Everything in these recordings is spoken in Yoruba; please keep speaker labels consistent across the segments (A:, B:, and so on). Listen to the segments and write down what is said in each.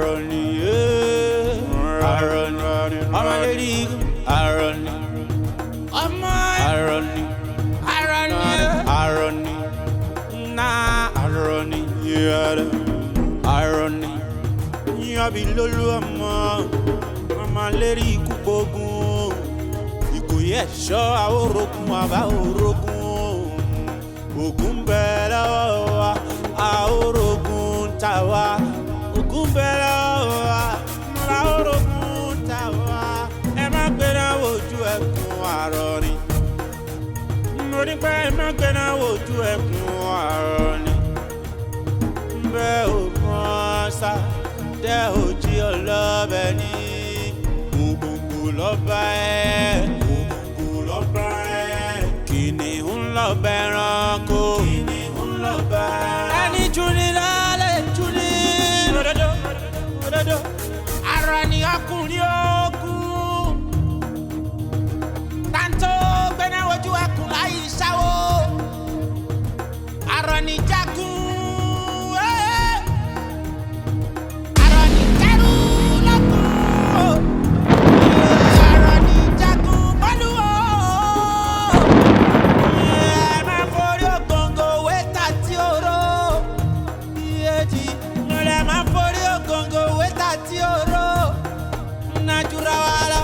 A: Aroni, Aroni, Amaledi, Aroni, Aroni, Aroni, na Aroni, Aroni, Yabi Lulu Amaledi Kubogun, Ikuye Sho Aorokun Aba Orokun, Ogun Bela Aorokun Tawa, Ogun Bela Aorokun Tawa, Emma Bena woju ekun Aroni. Mori pe Emma Bena woju ekun Aroni. Be o sa de oji olobe ni Ugugu loba Kìnìún loba ẹranko Kìnìún loba ẹni juni lale juni ododo Aroni ọkùnrin ogun tanto gbẹna ojú ẹkùn láyé ìṣàwó Aroni jagun Aroni kẹrù lọ́kùn Aroni jagun bọ́lú ẹ máa forí ògóngó wẹ́tà tí ó ró iyèjì ẹ máa forí ògóngó wẹ́tà tí ó ró nájúra wa lọ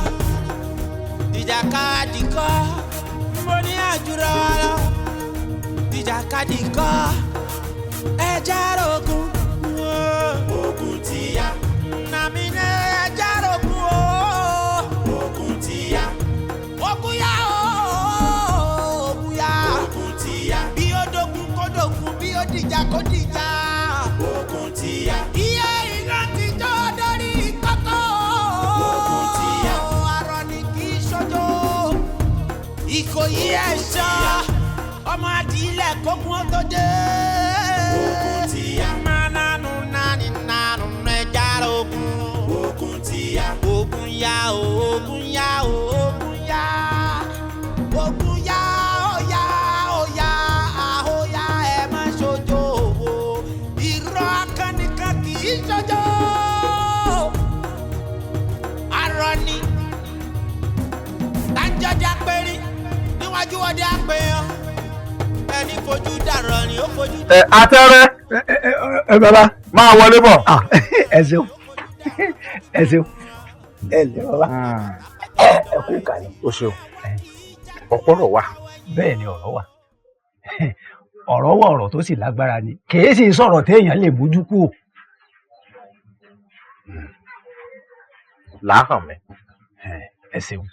A: ìjàkadì kọ́ mo ní àjúra wa lọ ìjàkadì kọ́ ẹja rogun ogun ti ya nàmí ní ẹja rogun ogun ti ya ogun ya ogun ti ya bí ó dogun kó dogun bí ó dìjà kó dìjà ogun ti ya iye iná ti jó dórí kókó ogun ti ya Aroni kì í ṣojo Ìkòyí ẹ̀ṣọ́ ọmọ àdìlẹ̀ kókun ó tó dé ogun ti ya mananu nani nanu ẹja rogun ogun ti ya ogun ya ogun ya ogun ya ogun ya oya oya ahoya ẹ má ṣojo irọ́ akánìkan kì í ṣojo Aroni tanjọ́jà péré níwájú ọdẹ àpèyàn ẹni fojú dàrọ̀ ni ó fojú.
B: Àtẹrẹ bàbá máa wọlé bọ̀.
C: ẹ ṣeun ẹ lè bàbá ẹ kú kàlẹ̀.
B: O ṣeun ọ̀pọ̀rọ̀ wà.
C: bẹ́ẹ̀ ni ọ̀rọ̀ wà ọ̀rọ̀ wà ọ̀rọ̀ tó sì lágbára ni kìí sì sọ̀rọ̀ téèyàn lè mójú kú.
B: Làákàn mi.
C: ẹ ṣeun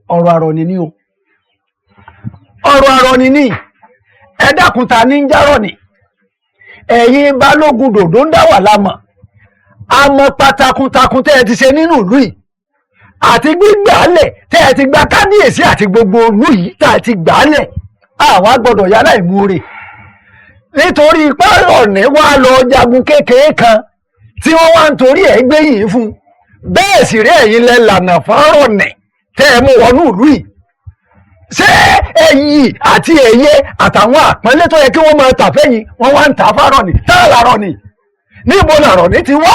C: ọ̀rọ̀ Aroni ni o ọ̀rọ̀ Aroni ni ẹ dákun ta ní ń járọ̀ ni ẹ̀yin balógun dòdò ń dá wà lámọ̀ àmọ́ pàtàkùntàkùn tẹ́ ẹ ti ṣe nínú ìlú yìí àti gbígbàálẹ̀ tẹ́ ẹ ti gba kábíyèsí àti gbogbo ìlú yìí tá ẹ ti gbàálẹ̀ àwa gbọ́dọ̀ yálà ìmúre nítorí Aroni wá lọ jagun kékeré kan tí wọ́n wá ń torí ẹ̀ gbé yìí fún bẹ́ẹ̀ sì rí ẹ̀yin lẹ lànà fún Aroni tẹ́ ẹ mú wọnú ìlú yìí ṣé ẹ̀yin àti ẹ̀yẹ àtàwọn àpọ́nlé tó yẹ kí wọ́n máa tà fẹ́yìn wọ́n wá ń tà f'Aroni tá a l'Aroni níbo l'Aroni ti wá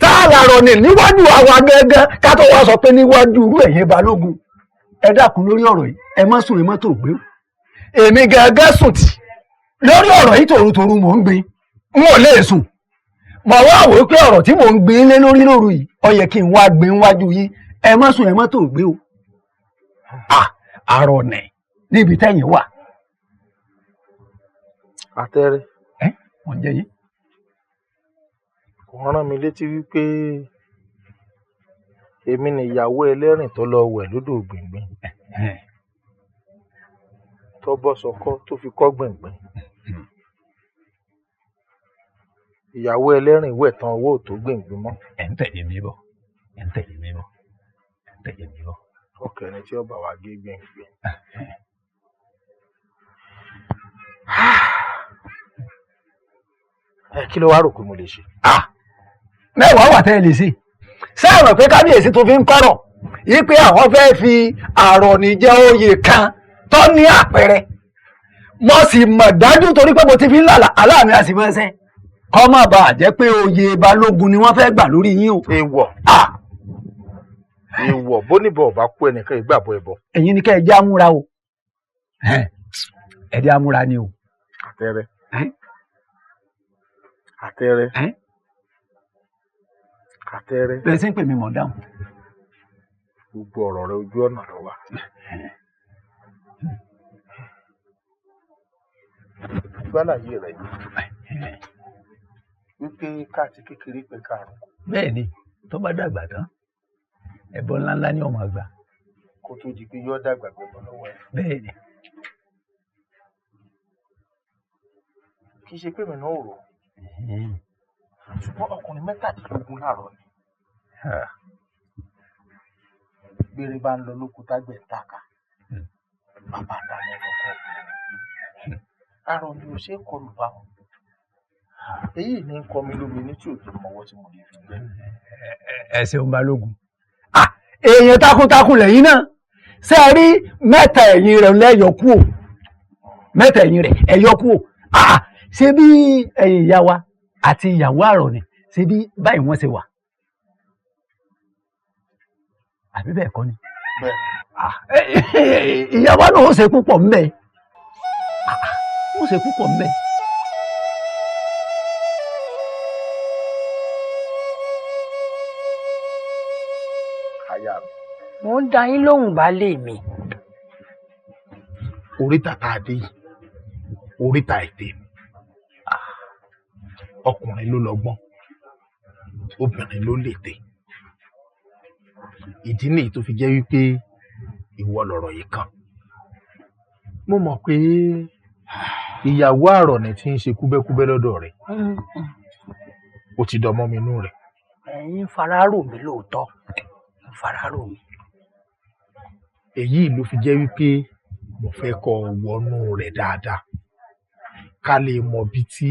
C: tá a l'Aroni níwájú àwa gángan ká tó wá sọ pé níwájú irú ẹ̀yin balógun ẹ dákun lórí ọ̀rọ̀ yìí ẹ má sùn ẹ má tó gbé o èmi gángan sùn tì lórí ọ̀rọ̀ yìí tòrutòru mò ń gbin n ò lè sùn mo wá wò ó pé ọ̀rọ̀ tí mò ń gbin lé lórí lóru yìí ó yẹ kí n wá gbin wájú yín ẹ má sùn ẹ má tó gbé o. Aroni níbi tẹ́yìn wà.
B: Àtẹrẹ.
C: Wọ́n jẹ́ yín.
B: Kò rán mi létí wípé èmi ni ìyàwó ẹlẹ́rìn tó lọ wẹ̀ lódò gbìngbìn. Tó bọ́ sọkọ́ tó fi kọ́ gbìngbìn. Ìyàwó ẹlẹ́rìn wẹ̀ tán owó tó gbìngbìn mọ́.
C: Ẹ̀ ń tẹ̀lé mi bọ̀.
B: Ọkùnrin tí ó bá wa gé gbìngbìn. Kí ló wá rò pé mo lè ṣe?
C: Mẹ́wàá wà tẹ́ ẹ lè ṣe. Ṣé ẹ mọ̀ pé kábíyèsí tó fi ń kọ́rọ̀ yí pé àwọn fẹ́ fi Aroni jẹ oyè kan tó ní àpẹẹrẹ. Mo sì mọ̀ dájú torí pé mo ti fi ń lálà aláàmì àsìmọ́sẹ́. kọ́ má bàa jẹ́ pé oyè balógun ni wọ́n fẹ́ gbà lórí yín o.
B: èèwọ̀ èèwọ̀ bó níbọ̀ ọba kú ẹnìkan ìgbàbọ̀ ẹ̀bọ.
C: ẹ̀yin ni kẹ́ ẹ jẹ́ amúra o ẹ jẹ́ amúra ni o.
B: àtẹrẹ àtẹrẹ àtẹrẹ.
C: bẹ́ẹ̀ sì ń pè mí mọ̀ dáhùn.
B: gbogbo ọ̀rọ̀ rẹ ojú ọ̀nà ló wà. gbálàyé rẹ yìí wípé káàtì kékeré pé káàrún.
C: bẹ́ẹ̀ ni tó bá dàgbà tán ẹbọ ńláńlá ni ọmọ àgbà.
B: kó tó di pé yóò dàgbà gbẹbọ lọ́wọ́ ẹ.
C: bẹ́ẹ̀ ni.
B: kì í ṣe pé mi náà rò ṣùgbọ́n ọkùnrin 17 láàárọ̀ ni. gbére bá ń lọ lókúta gbẹ̀ ń tàkà bàbá dáná lọ́kọ̀ àrùn ni ò ṣe é kọlù bá wọn. èyí ní ń kọ mi lómi ní tí ò tó mọ́wọ́ tí mo lè fi gbẹ.
C: ẹ ṣeun balógun. èèyàn takuntakun lẹ́yìn náà ṣe é rí mẹ́ta ẹ̀yìn rẹ̀ lẹ́yọ̀ kú o mẹ́ta ẹ̀yìn rẹ̀ ẹ̀yọ̀ kú o ṣé bí ẹ̀yin ìyá wa àti ìyàwó àrọ̀ ni ṣé bí báyìí wọ́n ṣe wà àbí bẹ́ẹ̀ kọ́ ni. ìyá wa náà ó ṣe púpọ̀ ńbẹ̀ ó ṣe púpọ̀ ńbẹ̀.
D: mo ń dá yín lóhùn baálé mi.
B: oríta tá a dé yìí oríta ètè ọkùnrin ló lọ́gbọ́n obìnrin ló lètè ìdí nìyí tó fi jẹ́ wípé ìwọ lọ̀rọ̀ yìí kàn. mo mọ̀ pé ìyàwó àrọ̀nì tí ń ṣe kúbẹ́kúbẹ́ lọ́dọ̀ rẹ̀ ó ti dọmọ́ mi inú rẹ̀.
D: ẹ̀yin fararò mi lóòótọ́ fararò mi.
B: èyí ló fi jẹ́ wípé mo fẹ́ kọ́ wọnú rẹ̀ dáadáa ká lè mọ bí tí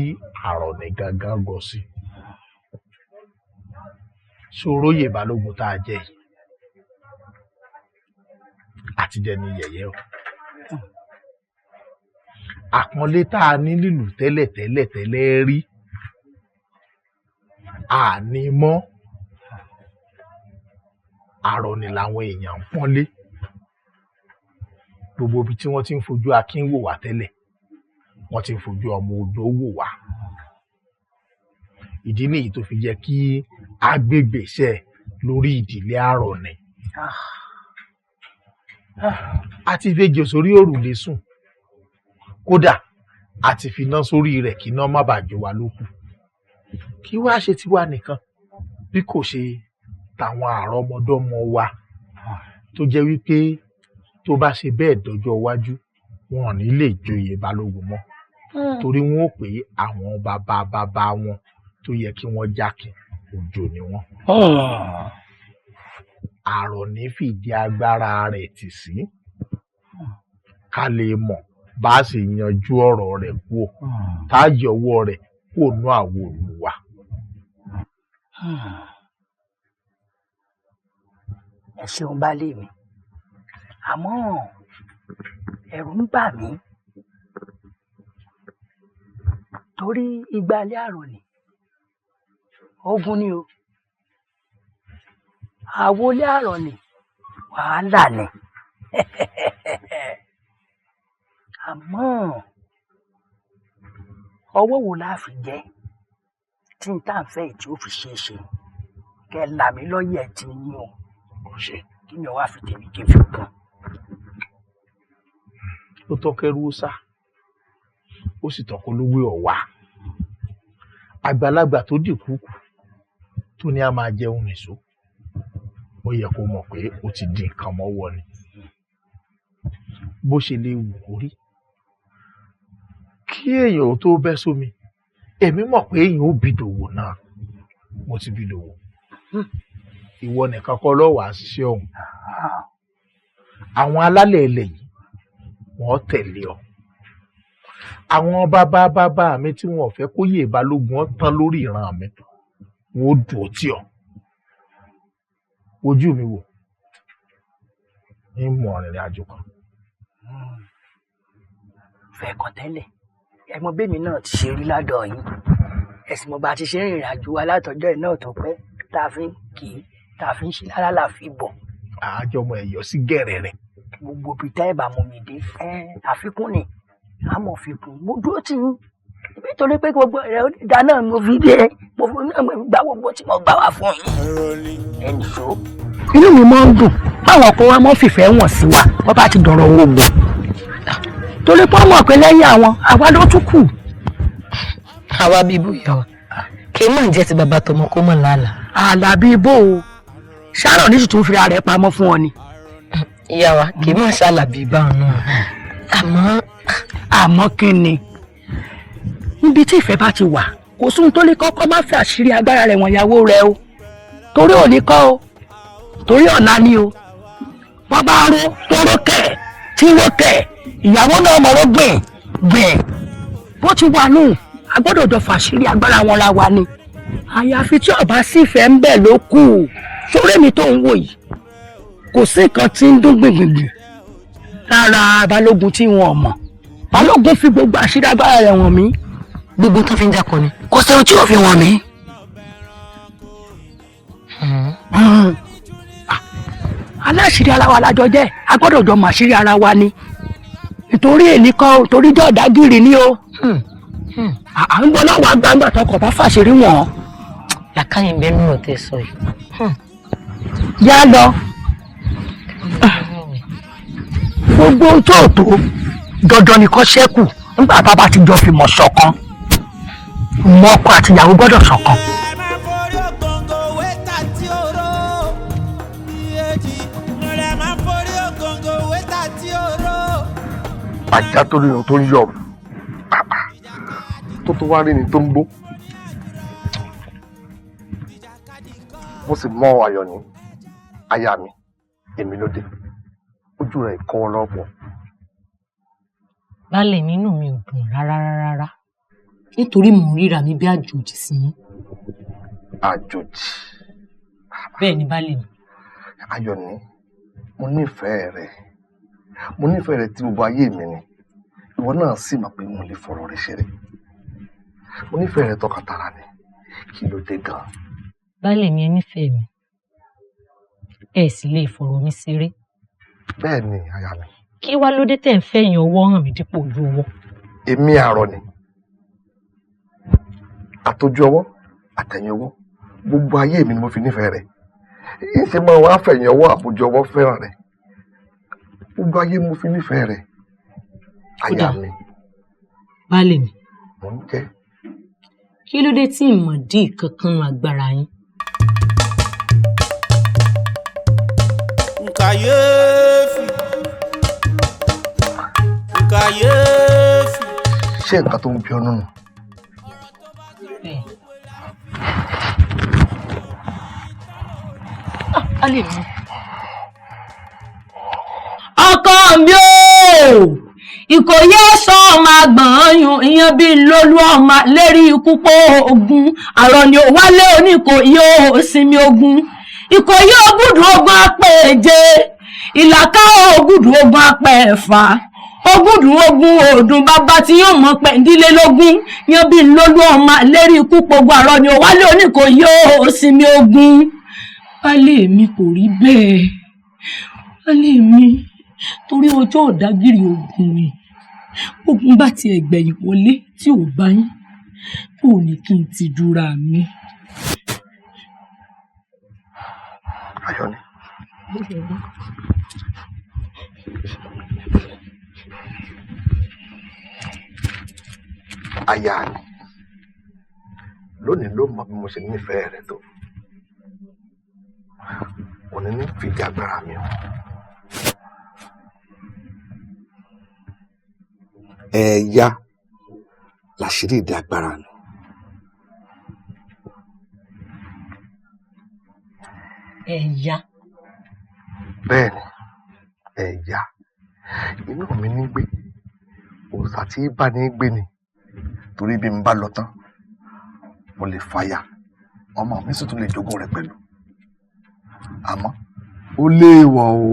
B: àrọ̀nì gangan gọ̀ sí. Ṣòróyè balógun tá a jẹ yìí àti jẹni yẹ̀yẹ́ o. àpọ́nlé tá a ní lílù tẹ́lẹ̀ rí àní mọ́ àrọ̀nì làwọn èèyàn ń pọ́nlé. gbogbo ibi tí wọ́n ti ń fojú akin wò wá tẹ́lẹ̀ wọ́n ti ń fojú ọmọ odò wò wá. ìdí nìyí tó fi jẹ́ kí agbègbèsẹ lórí ìdílé àrọ̀nì. a ti fẹjọ sórí òrùlé sùn kódà a ti finá sórí rẹ̀ kí iná má bàa jó wa lókù. kí wàá ṣe tiwa nìkan bí kò ṣe tàwọn àrọmọdọ́mọ wa tó jẹ́ wípé tó bá ṣe bẹ́ẹ̀ dọjọ́ iwájú wọn ò ní lè joyè balógun mọ́ torí wọn ò pé àwọn bàbá wọn tó yẹ kí wọ́n jákin òjò ni wọ́n. àrọ̀nì fìdí agbára rẹ̀ tì sí ká lè mọ̀ bá a ṣe yanjú ọ̀rọ̀ rẹ̀ kúò tá a yọwọ́ rẹ̀ kúò nú àwo Olúwa.
D: ẹ ṣeun baálé mi àmọ́ ẹ̀rù ń bà mí torí ìgbàlẹ̀ àrọ̀nì ogun ni o àwọlé àrọ̀nì wàhálà ni àmọ́ ọwọ́ wo la fi jẹ́ tí n tá à ń fẹ́ tí ó fi ṣeé ṣe kẹ́ là mí lọ́yẹ̀ tí yín o
B: ṣe
D: kí ni wàá fi tèmi kí n fi kún.
B: ó tọ́ kẹ́rù sá ó sì tọ́ kó lówó ọ̀wá àgbàlagbà tó dìkúkù tó ní a máa jẹun nìṣó ó yẹ kó mọ̀ pé ó ti di nǹkan mọ́wọ́ ni bó ṣe lè wù kó rí kí èèyàn ó tó bẹ́ sómi èmi mọ̀ pé èèyàn ó bí dòwò náà mo ti bí dòwò ìwọ nìkan kọ́ ló wá ṣiṣẹ́ ọ̀hún àwọn alálẹ̀ ilẹ̀ yìí wọ́n tẹ̀lé ọ àwọn bàbá mi tí wọn ò fẹ́ kó yè balógun ọ tán lórí ìran mi wọn ó dùn ó tì ọ ojú mi wò ní mọ̀ rìnrìn àjò kan.
D: fẹ́ kàn tẹ́lẹ̀ ẹ̀gbọ́n bẹ́mi náà ti ṣe rí ládọ̀ yín ẹ̀sìn mo bá ti ṣe ìrìn àjò wa látọjọ́ ẹ̀ náà tó pẹ́ tá a fi ń kì í tá a fi ń ṣe lálàáfíà bọ̀.
B: àjọmọ ẹ̀yọ́ sí gẹ̀rẹ̀ rẹ̀.
D: gbogbo peter ẹ̀ bá mú mi dé àfikún ni àmọ́ fikún mo dúró tì í nítorí pé gbogbo rẹ̀ dáná mo fi dé mo fi náà mo gbá gbogbo tí mo gbá wà fún yín. ẹnì ṣó. inú mi máa ń dùn báwọn ọkọ wa máa ń fìfẹ́ wọ̀n sí wa wọ́n bá ti dọ̀rọ̀ owó gbọ́ torí pé wọ́n mọ̀ pé lẹ́yìn àwọn àwa ló tún kù.
E: àwa bíi bóyá wa kì í mọ̀ jẹ́ ti bàbá tọmọ kó mọ̀ lálàá.
D: àlàbí bò ó ṣáàrọ̀ ní tuntun fi ara rẹ̀ pamọ́ fún ọ ni.
E: ìyá wa kì í mọ̀ ṣàlàbí báwọn náà
D: àmọ́ kí ni níbi tí ìfẹ́ bá ti wà kò sóhun tó lè kọ́kọ́ má fi àṣírí agbára rẹ̀ wọ̀n ìyàwó rẹ̀ o torí òní kọ́ o torí ọ̀la ni o wọ́n bá ró tó rókẹ̀ tí rókẹ̀ ìyàwó náà mọ̀rọ̀ gbìn bó ti wà nù a gbọ́dọ̀ jọ fàṣírí agbára wọn ra wa ni àyàfi tí ọba sì fẹ́ ń bẹ̀ ló kù sórí mi tó ń wò yìí kò sí nǹkan tí ń dún gbìngbìngbìn lára balógun tí wọn mọ̀ balógun fi gbogbo àṣírí agbára rẹ̀ wọ̀n mí
E: gbogbo tó fi ń jákọ ni.
D: kò sẹ́wọ́n tí ò fi wọ̀n mí. aláṣírí ara wa lájọ jẹ́ a gbọ́dọ̀ jọ mọ̀ àṣírí ara wa ni nítorí èyí kan torí jẹ́ ọ̀dágìrì ni o. à ń gbọ́ náà wá gbangba tọkọ̀ bá fàṣírí wọn.
E: làkàyìn bẹ́ẹ̀ nínú ọ̀tẹ̀ sọ yìí.
D: yá lọ gbogbo ohun tó tó dandan ni kò ṣẹ́kù nígbà bàbá ti jọ fìmọ̀ ṣọ̀kan mọ́kọ àti ìyàwó gbọ́dọ̀ ṣọ̀kan.
F: ajá tó rí ni tó ń yọ tó tó wá rí ni tó ń gbó mo sì mọ ayọ̀ ní aya mi èmi ló dé ojú rẹ̀ kọ́ ọlọ́pọ̀.
E: baálé mi inú mi ò dùn rárá nítorí mò ń ríra mi bí àjòjì sí yín.
F: àjòjì.
E: bẹ́ẹ̀ ni baálé mi.
F: ayọ̀ ní mo nífẹ̀ẹ́ rẹ̀ tí gbogbo ayé mi ni ìwọ náà sì mọ̀ pé mo lè fọ̀rọ̀ rẹ̀ ṣeré mo nífẹ̀ẹ́ rẹ̀ tọkàntara ni kí ló dé gan.
E: baálé mi ẹ nífẹ̀ẹ́ mi ẹ sì lè fọ̀rọ̀ mi ṣeré.
F: bẹ́ẹ̀ ni aya mi.
E: kí wá ló dé tẹ̀ ń fẹ̀yìn ọwọ́ hàn mí dípò ojú ọwọ́.
F: èmi àrọ̀ ni àtọjú ọwọ́ àtẹ̀yìn ọwọ́ gbogbo ayé mi ni mo fi nífẹ̀ẹ́ rẹ̀ ìṣe máa wá fẹ̀yìn ọwọ́ àbójú ọwọ́ fẹ́ràn rẹ̀ gbogbo ayé mo fi nífẹ̀ẹ́ rẹ̀ aya mi.
E: baálé mi.
F: mo ń jẹ́.
E: kí ló dé tí ìmọ̀ dí kankan nu agbára yín.
A: kàyéfì.
F: ṣé nǹkan tó ń bí ọ nínú.
E: baálé mi.
G: ọkọ mi o ìkòyí ẹ̀sán ọmọ àgbọ̀n ìyẹn bíi lólú ọmọ lérí ikú pọ̀ ogun àrọ̀ ni ò wálé oníkòyí ò sinmi ogun ìkòyí ògùdù ogun apẹ̀ẹ̀jẹ ìlàkà ògùdù ogun apẹ̀ẹ̀fà ògùdù ogun òdùn bàbá tí yóò mọ pẹ̀ndínlélógún ìyẹn bíi lólú ọmọ lérí ikú pọ̀ ogun àrọ̀ ni ò wálé oníkòyí ò sinmi ogun. baálé mi kò rí bẹ́ẹ̀ baálé mi torí ọjọ́ ọ̀dágìrì ogun ni ogun bá ti ẹgbẹ̀yìn wọlé tí ò bá yín kò ní kí n ti dúra mi.
F: ayọ̀ ni. aya mi lónìí ló mọ bí mo ṣe nífẹ̀ẹ́ rẹ̀ tó òní ní fìdí agbára mi o. ẹ̀yà làṣírí ìdí agbára ni.
E: ẹ̀yà.
F: bẹ́ẹ̀ ni ẹ̀yà inú mi ní gbé òòṣà tí bá ní gbé ni torí bí n bá lọ tán mo lè fàyà ọmọ mi sì tún lè jogún rẹ̀ pẹ̀lú àmọ́ ó léèwọ̀ o.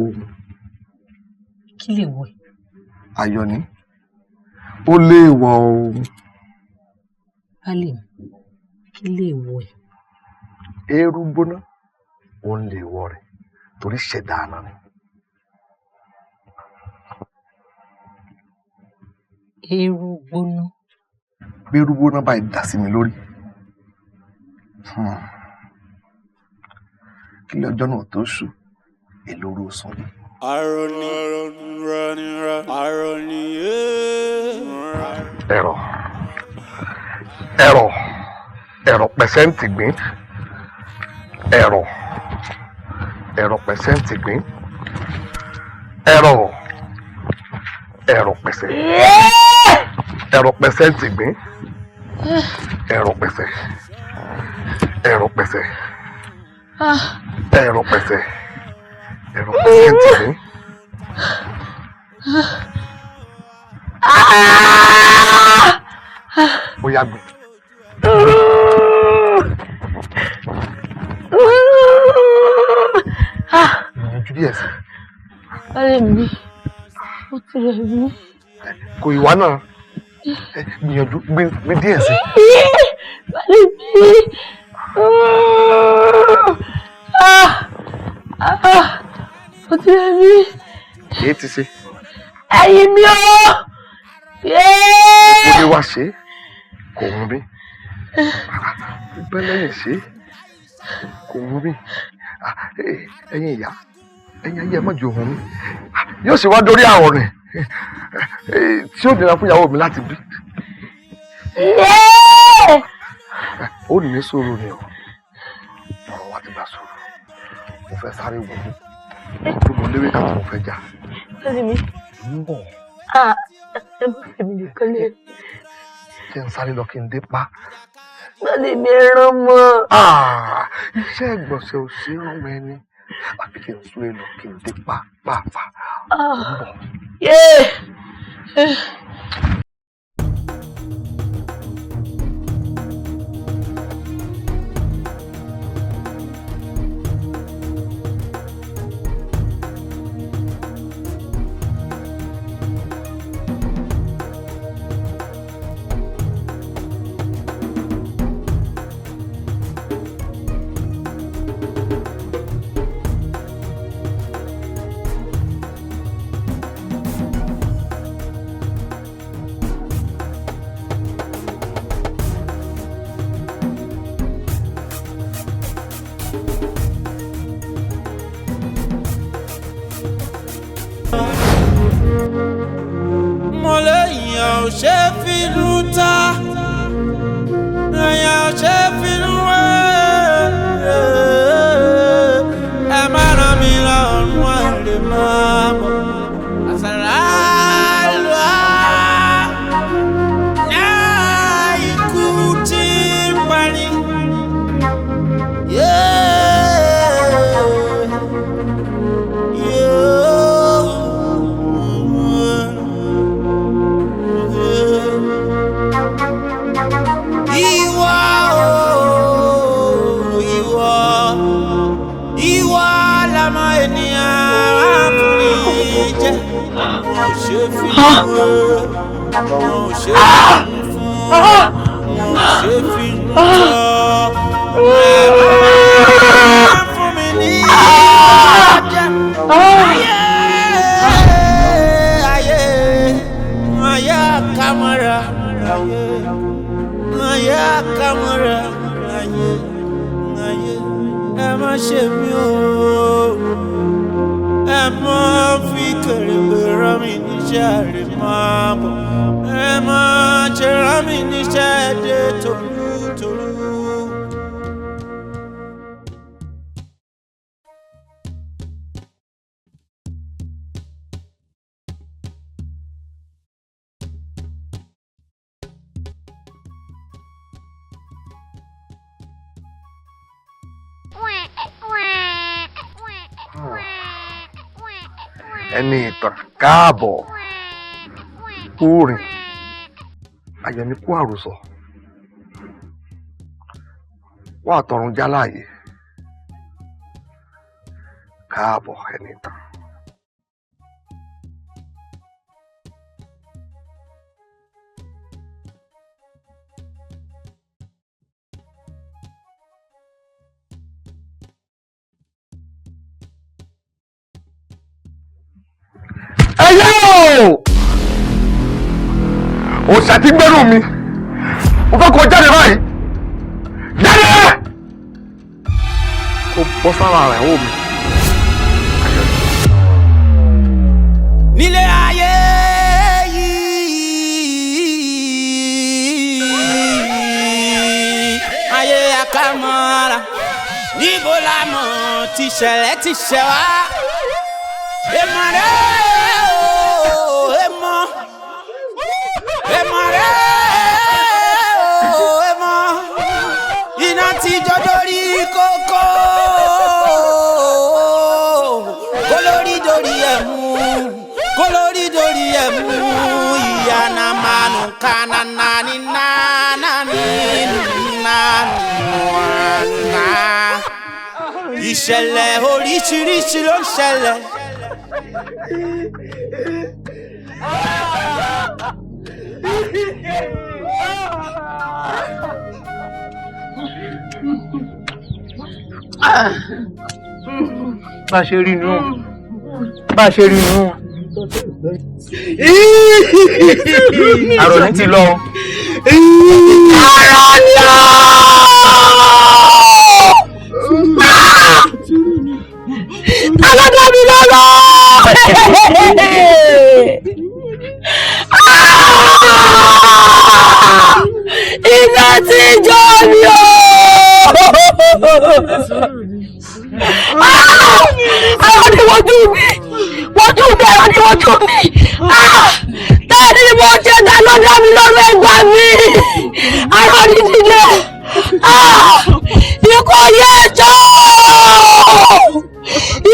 E: kí lè wọ̀ ẹ́.
F: ayọ̀ ni ó léèwọ̀ o.
E: baálé mi kí lè wọ ẹ̀.
F: eérú gbóná òun lè wọ rẹ̀ torí ṣẹ̀dá àná ni.
E: Eérú gbóná.
F: bí eérú gbóná báyìí dà sí mi lórí kí lè ọjọ́ náà tó ṣú èlòrò sùn ni. ẹ̀rọ pẹ̀sẹ́ǹtì gbìn ẹ̀rọ pẹ̀sẹ́ǹtì gbìn ẹ̀rọ pẹ̀sẹ́ǹtì gbìn ẹ̀rọ pẹ̀sẹ̀ pẹ̀sẹ́ǹtì gbìn. Bóyá gbìn. Ìyànjú díẹ̀ sí.
E: Ọ̀rẹ́ mi, ó ti rẹ̀ mí.
F: Kò ìwà náà. Gbìyànjú gbé díẹ̀ sí.
E: Ọ̀rẹ́ mi. Ó ti rẹ̀ mí.
F: Èyí ti ṣe.
E: Ẹ̀yin mi o.
F: Ibi wa ṣe kò wù mí. Bẹ́ẹ̀ lẹ́yìn ṣe kò wù mí. Ẹ̀yin ìyá ẹ̀yin ayé ẹ má jò wù mí. Yóò sì wá dórí àrùn rẹ̀ tí ó nira fún ìyàwó mi láti bí. Ó ní sùúrù ni o. Ọ̀rọ̀ wa ti gbà sùúrù. Mo fẹ́ sáré wò ó. Tó mo léwé ká mo fẹ́ jà.
E: Ọ̀rẹ́ mi.
F: Ń bọ̀.
E: Ẹ má fi mi nìkan lé.
F: Ṣé ń sáré lọ kí n dé pa?
E: Ọ̀rẹ́ mi rán mọ́.
F: Iṣẹ́ ìgbọ̀nsẹ̀ ò sí rán mọ́ ẹni. Àbí kí n súré lọ kí n dé pa pàápàá. Ń bọ̀.
A: ṣe fínú ta èèyàn ṣe fínú ẹ má ràn mí lọ́rùn ẹ̀rẹ̀ máa bọ̀ àṣàrà lọ́wọ́ náà ikú tí ń parí. Ẹni ìtàn káàbọ̀ kúrin àyẹ̀mí kú àròsọ wà tọrùn jáláàyè káàbọ̀ ẹni ìtàn.
F: ẹyẹ o òòṣà ti gbẹ́rù mi mo fẹ́ kó jáde báyìí jáde kó bọ́ sára ìyàwó mi.
A: nílé ayé ayé àkàmọ́ra níbo la mọ̀ ti ṣẹlẹ̀ ti ṣẹ wá èmọ̀ rẹ̀ o èmọ̀ rẹ̀ o èmọ̀ iná ti jọ lórí kókó kólórí dorí ẹ̀ mú kólórí dorí ẹ̀ mú ìyànà mánu kánà nání nánà nínú nánú àná ìṣẹ̀lẹ̀ oríṣiríṣi ló ń ṣẹlẹ̀.
B: bá a ṣe rí inú bá a ṣe rí inú àròní ti lọ.
D: Aládàá mi lọ́lọ́. Iná ti jó mi o. Àwọn ni wọ́n dùn mí, wọ́n dùn mí, àwọn ni wọ́n dùn mí. Táàdì ni mo jẹ́ ká lọ́dọ̀ mi lọ́rọ̀ ẹgbà mi. Àwọn ni dídé. Ikọ̀ yẹ ẹjọ́.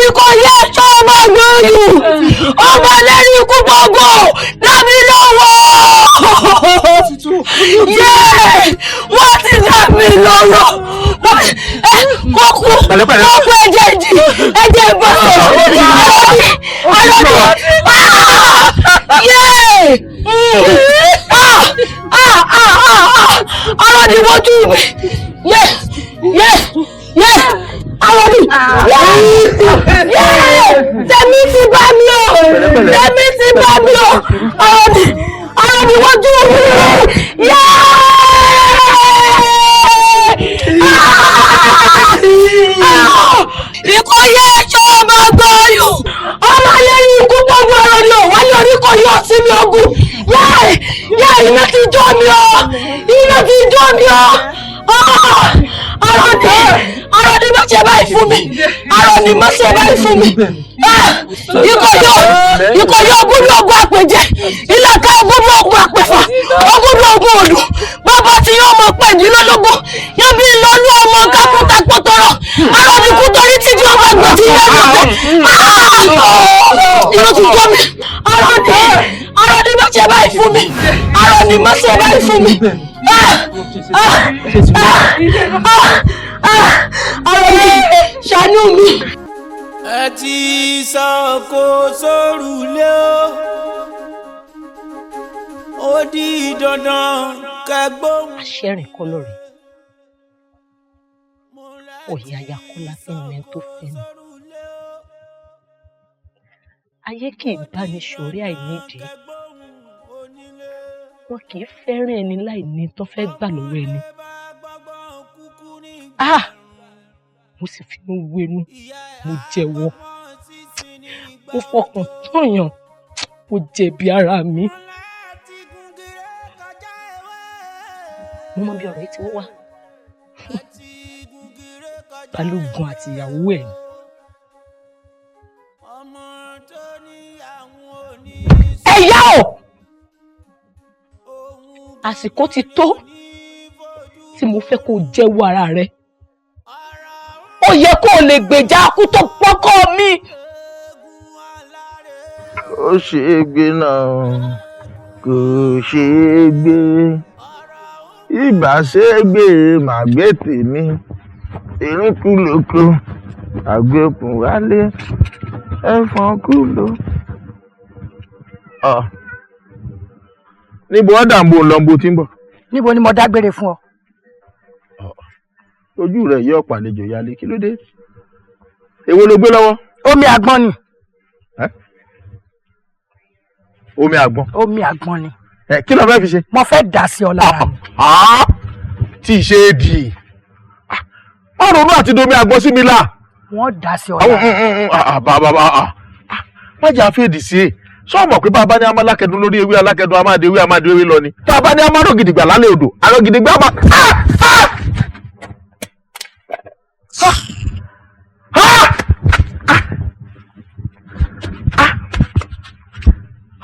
D: Ikọ̀ yẹ ẹjọ́ ọmọ gbòòrò. Ọmọ lẹ́rìí ikú gbogbo. Dábì lọ́wọ́. Yé! Wọ́n ti dá mi lọ́rọ̀. Kókó ẹ̀jẹ̀ jì. Ẹ̀jẹ̀ bọ̀. Yé! Ọ̀rọ̀ ni wọ́n dùn mí. Yé! Àwọn mi. Tẹ̀mí ti bá mi o. Tẹ̀mí ti bá mi o. Ọ̀rọ̀ ni wọ́n dùn mí. Yé! Ikọ̀ yẹ ẹ̀ṣọ́ ọmọ gbọ́ọ̀yù. Ọmọ lẹ́yìn ikú gbogbo ọ̀rọ̀ ni ò wáyé orí kò yọ sí mi ogun. Yé! Iná ti jó mi o. Iná ti jó mi o. Ọ̀rọ̀ ni má ṣe báyìí fún mi. Ọ̀rọ̀ ni má ṣe báyìí fún mi. Ikọ̀ yóò gúdú ogun àpèjẹ. Ìlàkà gúdú ogun àpèfà. Ogúdú ogun òdù. Bàbá tí yóò mọ̀ pé ìdílọ́lógún. Yóò bí ìlọ́lú ọmọ kápútà pọ̀tọ̀rọ̀. Ọ̀rọ̀ ni kú torí tí yóò bá gbọ́ tí yóò mọ̀ pé. Inú ti jọ mi. Ọ̀rọ̀ ni má ṣe báyìí fún mi. Ọ̀rọ̀ ni má ṣe báyìí fún mi. Ọ̀rọ̀ mi ṣàánú mi.
A: Ẹ ti sọ kó sórùlé o, ó di dandan kẹgbọ́n.
E: Aṣẹ́rìn kọ́ lọ́rẹ̀. Òye ayakọ́lá fẹ́ni tó fẹ́ni. Ayé kì í báni ṣòrí àìnídìí. Wọn kì í fẹ́ràn ẹni láì ní tó fẹ́ gbà lọ́wọ́ ẹni. Mo sì fi ń wénú, mo jẹ́wọ́. Mo fọkàn tán yàn, mo jẹ̀bi ara mi. Mo mọ bí ọ̀rọ̀ yìí ti wá. Balógun àti ìyàwó ẹ̀ ni. Ẹ̀yà o! Àsìkò ti tó tí mo fẹ́ kó jẹ́wọ́ ara rẹ̀. Ó yẹ kó o lè gbèjà akú tó pọ́kọ́ mi.
H: Ó ṣe é gbé náà kò ṣe é gbé. Ìbá ṣe é gbé màá gbé tèmi. Erin kú lóko, àgbẹ̀kùn wálé, ẹ̀fọn kú ló. Níbo ọ̀dà ń bo lọ́nbo tí ń bọ̀?
D: Níbo ni mo dágbére fún ọ?
H: Ojú rẹ̀ yọ pàlejò yálé, kí ló dé? Èwo ló gbé lọ́wọ́?
D: Omi àgbọn ni.
B: omi àgbọn.
D: omi àgbọn ni.
B: Kí ló fẹ́ fi ṣe?
D: mo fẹ́ dà sí ọ lára ni.
B: tí ì ṣe é di má ronú àti domi àgbọn sí mi là.
D: wọ́n dà sí ọ lára.
B: bàbá má jà fèdì sí i sọ mọ̀ pé bàbá ní amálákẹ́dùn lórí ewé alákẹ́dùn amáde ewé lọ ni bàbá ní amárò gidigba lálẹ́ odò àrò gidigba má.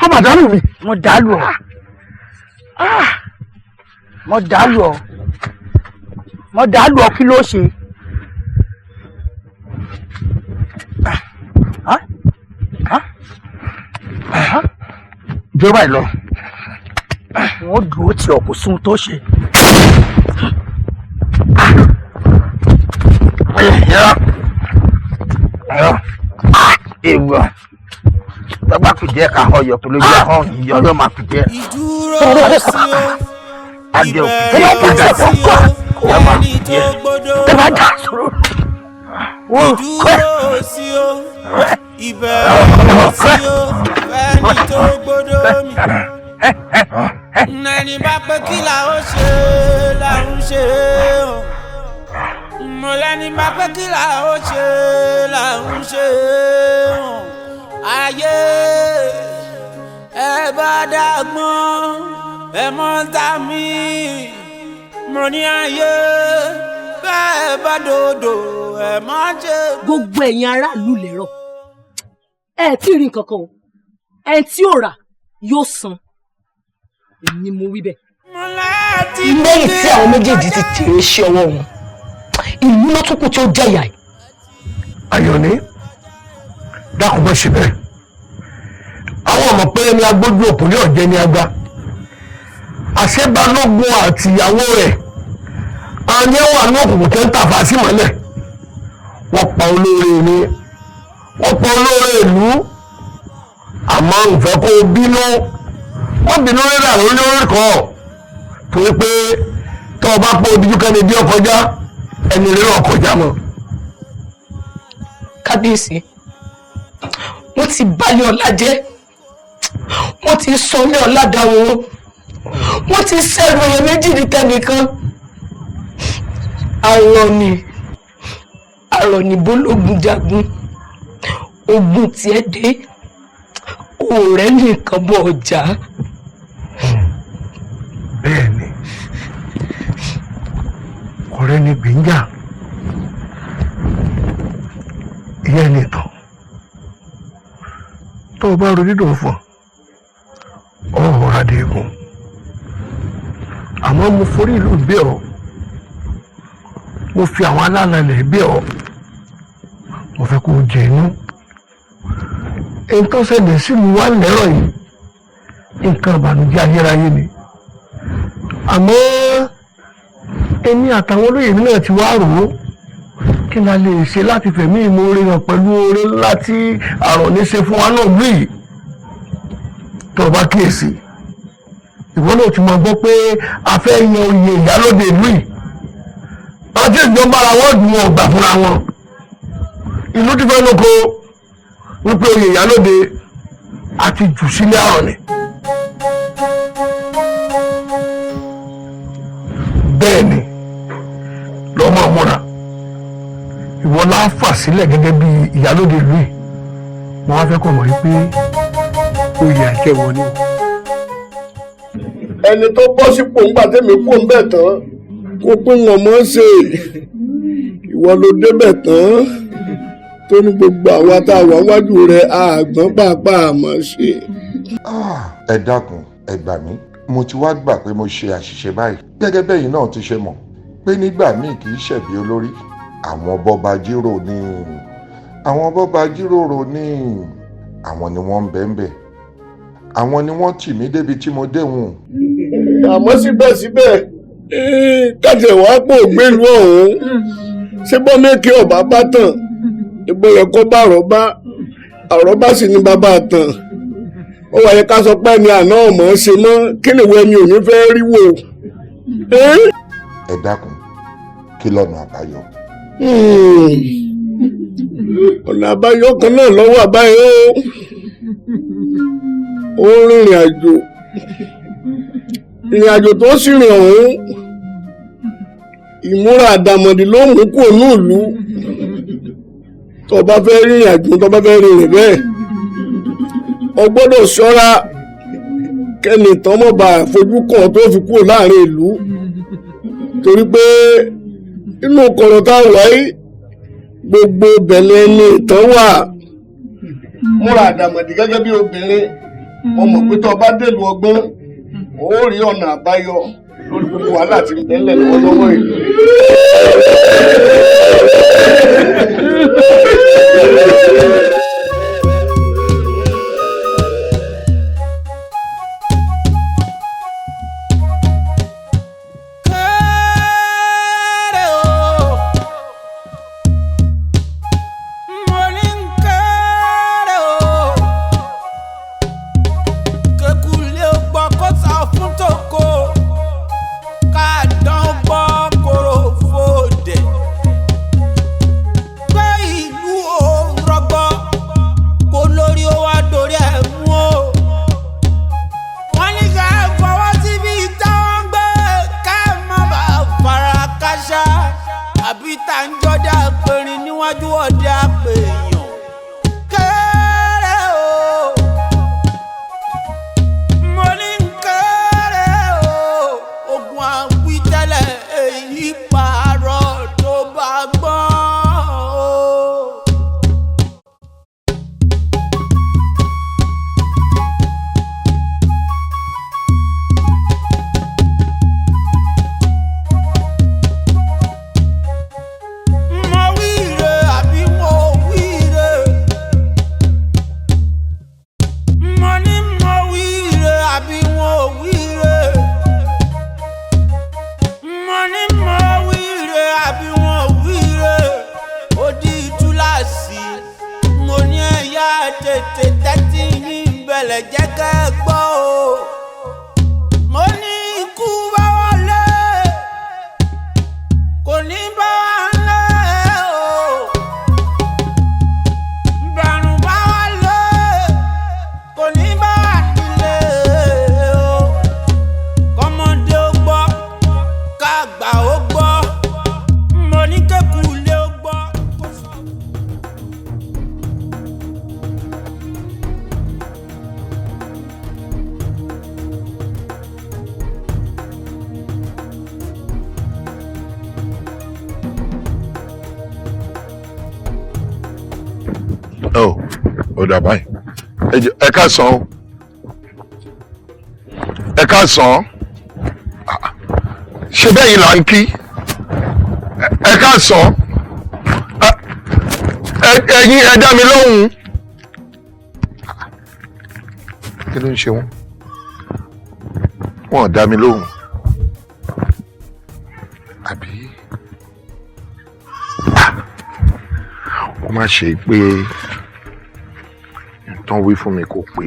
B: ọmọ àdálù mi.
D: mo dàlù ọ. mo dàlù ọ. mo dàlù ọ kí ló ṣe.
B: jọba ìlọ.
D: wọ́n dúró tí ọkọ̀ sún tó ṣe.
B: ewu gbàgbà kùjẹ ká ọyọ tó lójú ahọ́n yìí ọyọ máa kùjẹ.
A: ìdúró sí o
B: adé òkú
A: ìbẹ̀rẹ̀ sí o ẹni tó gbọ́dọ̀ ìdúró sí o ìbẹ̀rẹ̀ sí o ẹni tó gbọ́dọ̀ mi. ẹni bá pé kí là ó ṣe là ń ṣe o mo lẹ́ni bá pé kí là ó ṣe là ń ṣe o ayé ẹ bá dàgbọ́n ẹ mọ́ ta mí mo ní ayé bẹ́ẹ̀ bá dòdò ẹ má jẹ́.
E: gbogbo ẹ̀yin aráàlú lérò ẹ tí ì rí nǹkan kan o ẹ tí ò rà yóò san èmi mo wí bẹ́ẹ̀.
D: lẹ́yìn tí àwọn méjèèjì ti tèrè iṣẹ́ ọwọ́ wọn ìlú ló tún kù tí ó jẹ̀yà ẹ̀.
C: Àyọ̀ní dákun bọ́ síbẹ̀ àwọn ọmọ pé ẹni agbójú òkúlé ọ̀jẹ́ ní agbá àṣẹ Balógun àti ìyàwó rẹ̀ àwọn yẹn wà ní òkùnkùn tẹ́ ń tàfà sí mọ́lẹ̀ wọ́n pa olóore mi wọ́n pa olóore ìlú àmọ́ nfẹ́ kó bínú wọ́n bínú rẹ̀ rà lórí lórí kọ́ torí pé tọ́ ọ bá pọ̀ ojú kẹ́ni bí ọkọjá ẹni rẹ̀ ọkọjá mọ́.
D: kábíyèsí wọ́n ti balẹ̀ ọlá jẹ́ wọ́n ti sọ ní ọlá dáwọ́ wọ́n ti sẹ́rù èèyàn méjì ní tẹnìkan àrọ̀nì bólógun jagun ogun tiẹ̀ dé ọ̀rẹ́ nìkan bọ̀ ọjà.
C: bẹ́ẹ̀ ni ọ̀rẹ́ ni gbìyànjà ìyá ẹni tán tó o bá ro dídùn fún ọ̀rọ̀ adéègùn àmọ́ mo forí ìlú bẹ̀ ọ́ mo fi àwọn alálàálẹ̀ bẹ̀ ọ́ mo fẹ́ kó o jẹ inú nǹkan ṣẹlẹ̀ sílùú wa lẹ́rọ̀ yìí nǹkan ìbànújẹ́ ayérayé ni àmọ́ èmi àtàwọn olóyè mi náà ti wá rò ó kí n lè ṣe láti fẹ̀mí ìmoore hàn pẹ̀lú oore ńlá tí Àrọ̀ní ṣe fún wa náà lù yìí tó o bá kíyèsí ìwọ náà ti mọ gbọ́ pé a fẹ́ yan oyè ìyálóde ìlú yìí àti ìjọba ara wọn dùn wọn gbà fúnra wọn ìlú ti fẹ́ lóko wípé oyè ìyálóde àti jù sílé Àrọ̀ní. bẹ́ẹ̀ ni lọ́mọ múra ìwọ la fà sílẹ̀ gẹ́gẹ́ bí ìyálóde ìlú yìí wọ́n á fẹ́ kọ̀ mọ́ wípé oyè àjẹwọ́ ni.
F: ẹni tó bọ́ sípò ńgbà tẹ́mi kú ń bẹ̀ tán kó pín wọn mọ́ ṣe ìwọ ló débẹ̀ tán tó ní gbogbo àwa tá a wà wájú rẹ̀ àgbọ̀n pàápàá àmọ́ ṣe.
I: ẹ dákun ẹ gbà mí mo ti wá gbà pé mo ṣe àṣìṣe báyìí gẹ́gẹ́ bẹ́yìn náà ti ṣe mọ̀ pé nígbà míì kì í ṣẹ̀bi olórí àwọn bọ́ba jíròrò ní àwọn ni wọ́n ń bẹ́ńbẹ́ àwọn ni wọ́n tì mí débi tí mo déhùn.
F: àmọ́ síbẹ̀síbẹ̀ kájẹ̀ wá pò gbélú ọ̀hún ṣé bọ́mẹ́kẹ́ ọ̀bá bá tàn ìbò yẹ kó bá àrọ́bá sì ní bàbá tàn ó wáyé ká sọ pé ẹni àná ọmọ ṣe mọ́ kí ni ìwé mi ò ní fẹ́ rí wò.
I: ẹ dákun kí lọ́nà àbáyọ.
F: ọ̀nà àbáyọ kan náà lọ́wọ́ àbáyọ
J: ó rìnrìn àjò ìrìn àjò tó sì rìn ọ̀hún ìmúra àdàmọ̀dì ló mú kúrò ní ìlú. tó bá fẹ́ rìnrìn àjò tó bá fẹ́ rìnrìn bẹ́ẹ̀ o gbọ́dọ̀ ṣọ́ra kẹ́ni tán mọ̀ bá fojú kàn tó fi kúrò láàrin ìlú torí pé inú kọ̀rọ̀ tá a wà yìí gbogbo bẹ̀lẹ̀ ni ìtàn wà. múra àdàmọ̀dì gẹ́gẹ́ bí obìnrin mo mọ̀ pé tó bá dèlù ọgbọ́n ó rí ọ̀nà àbáyọ lórí gbogbo wàhálà tí ń tẹ́lẹ̀ lọ́wọ́lọ́wọ́ ìlú.
I: Báyìí ẹ káàsán ẹ káàsán ṣe bẹ́ẹ̀ yìí là ń kí ẹ káàsán ẹ̀yin ẹ dá mi lóhùn kí ló ń ṣe wọn ò dá mi lóhùn àbí wọ́n má ṣe pé tán wí fún mi kò pé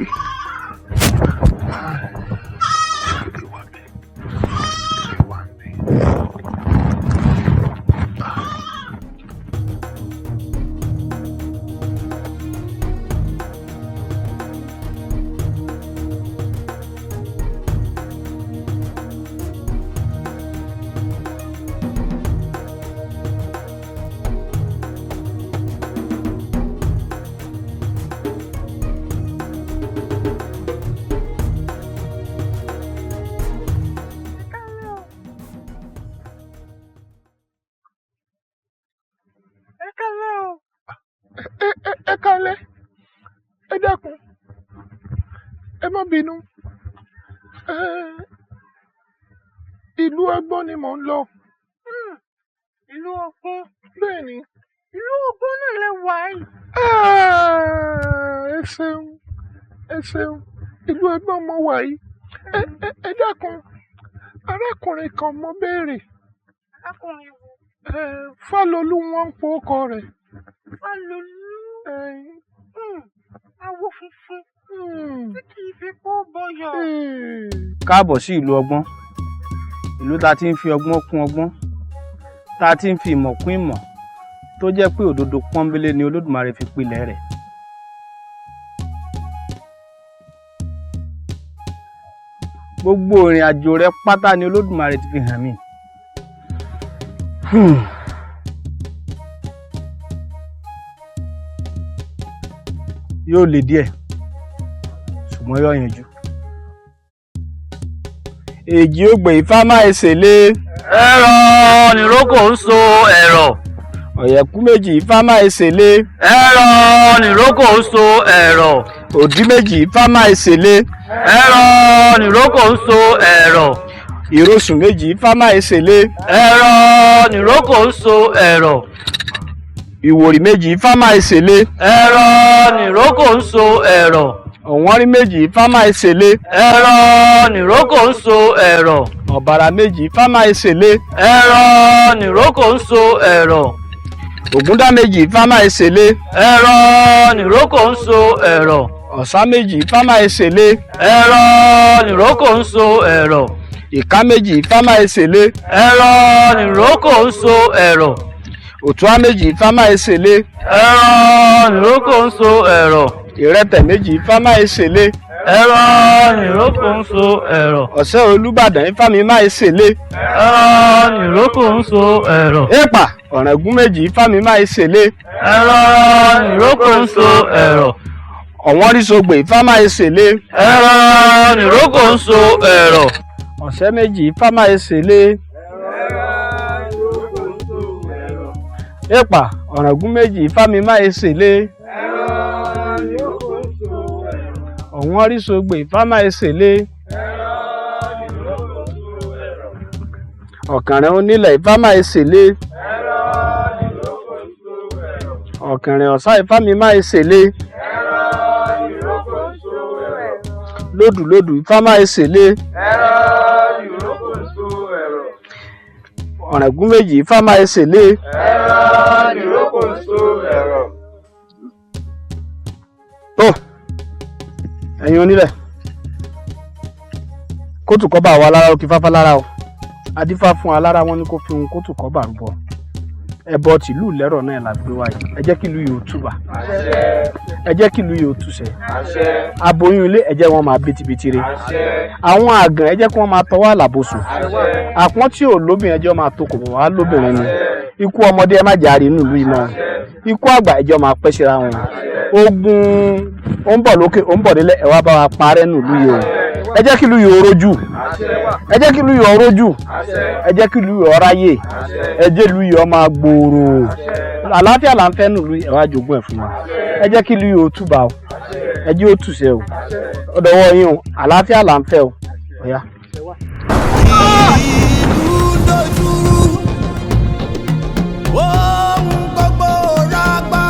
I: ìlú ọgbọ́n ni mò ń lọ.
K: ìlú ọgbọ́n.
I: bẹ́ẹ̀ ni.
K: ìlú ọgbọ́n náà lè wà yìí.
I: ẹ ṣeun ìlú ọgbọ́n mo wà yìí. ẹ dákun arákùnrin kan mo béèrè.
K: arákùnrin wo.
I: Fálolú wọn ń po ọkọ rẹ̀.
K: Fálolú. Awó funfun. tí kì í fi kó bọyọ.
L: káàbọ̀ sí ìlú ọgbọ́n, ìlú tá a ti ń fi ọgbọ́n kún ọgbọ́n, tá a ti ń fi ìmọ̀ kún ìmọ̀, tó jẹ́ pé òdodo pọ́nbélé ni Olódùmarè fi pilẹ̀ rẹ̀. gbogbo ìrìn àjò rẹ pátá ni Olódùmarè ti fi hàn mí. Yóò le díẹ̀ ṣùgbọ́n yóò yanjú. Èjì ògbè Ifá máa ṣèlé.
M: Ẹ̀rọ nìrókò ń so ẹ̀rọ.
L: Ọ̀yẹ̀kú méjì Ifá máa ṣèlé.
M: Ẹ̀rọ nìrókò ń so ẹ̀rọ.
L: Òdí méjì Ifá máa ṣèlé.
M: Ẹ̀rọ nìrókò ń so ẹ̀rọ.
L: Ìrosùn méjì Ifá máa ṣèlé.
M: Ẹ̀rọ nìrókò ń so ẹ̀rọ.
L: Ìwòrì méjì Ifá máa ṣèlé.
M: Ẹ̀rọ nìrókò ń so ẹ̀rọ.
L: Ọ̀wọ́nrín méjì Ifá máa ṣèlé.
M: Ẹ̀rọ nìrókò ń so ẹ̀rọ.
L: Ọ̀bàrà méjì Ifá máa ṣèlé.
M: Ẹ̀rọ nìrókò ń so ẹ̀rọ.
L: Ògúndá méjì Ifá máa ṣèlé.
M: Ẹ̀rọ nìrókò ń so ẹ̀rọ.
L: Ọ̀sá méjì Ifá máa ṣèlé.
M: Ẹ̀rọ nìrókò ń so ẹ̀rọ.
L: Ìká méjì Ifá máa ṣèlé.
M: Ẹ̀rọ nìrókò ń so ẹ̀rọ.
L: Òtúá méjì Ifá máa ṣèlé.
M: Ẹ̀rọ nìrókò ń so ẹ̀rọ.
L: Ìrẹtẹ̀ méjì Ifá máa ṣèlé.
M: Ẹ̀rọ nìrókò ń so ẹ̀rọ.
L: Ọ̀sẹ́ Olúbàdàn Ifá mi máa ṣèlé.
M: Ẹ̀rọ nìrókò ń so ẹ̀rọ.
L: Èpà Ọ̀ràngún méjì Ifá mi máa ṣèlé.
M: Ẹ̀rọ nìrókò ń so ẹ̀rọ.
L: Ọ̀wọ́nrísọgbè Ifá máa ṣèlé.
M: Ẹ̀rọ nìrókò ń so ẹ̀rọ.
L: Ọ̀sẹ́ méjì Ifá máa ṣèlé. Èpà Ọ̀ràngún méjì Ifá mi máa ṣèlé. Ọ̀wọ́nrísọgbè Ifá máa ṣèlé. Ọ̀kànrẹ́ onílẹ̀ Ifá máa ṣèlé. Ọ̀kànrẹ́ ọ̀sá Ifá mi máa ṣèlé. Lódùlódù Ifá máa ṣèlé. Ọ̀ràngún méjì Ifá máa ṣèlé. Tó ẹ̀yin onílẹ̀ kóòtù kọ́ bá wa lára ó kí fáfá lára o. Adífá fún alára wọn ní kó fi ohun kóòtù kọ́ bá rúbọ. Ẹbọ tìlú lẹ́rọ̀ náà la gbé wáyé. Ẹ jẹ́ kí ìlú yìí ó túbà. Ẹ jẹ́ kí ìlú yìí ó túṣẹ. Aboyún ilé ẹ jẹ́ wọn máa bitibiti re. Àwọn àgàn ẹ jẹ́ kí wọ́n máa tọwọ́ àlàbòsùn. Àpọ́n tí ò lóbìnrin ẹ jẹ́ wọn máa tó kò bọ̀ wá lóbìnrin ni. Ikú ọmọdé ẹ má jàre inú ìlú yìí mọ́. Ikú àgbà ẹ jẹ́ wọn máa pẹ́ síra wọn. Ogun ó ń bọ̀ lókè ó ń bọ̀ délẹ̀ ẹ wá bá wa parẹ́ nù ìlú yìí o. Ẹ jẹ́ kí ìlú yìí ó rójú. Ẹ jẹ́ kí ìlú yìí ó rójú. Ẹ jẹ́ kí ìlú yìí ó ráyè. Ẹ jẹ́ ìlú yìí ó máa gbòòrò. Àlàáfíà là ń fẹ́ nù ìlú yìí ẹ wá jogún ẹ̀ fún wa. Ẹ jẹ́ kí ìlú yìí ó túbà o. Ẹ jẹ́ ó túṣẹ o. Ó dọwọ́ yín o. Àlàáfíà là ń fẹ́ o. Ọ̀yá.
A: Ìlú dojúrú, ohun gbogbo rágbá,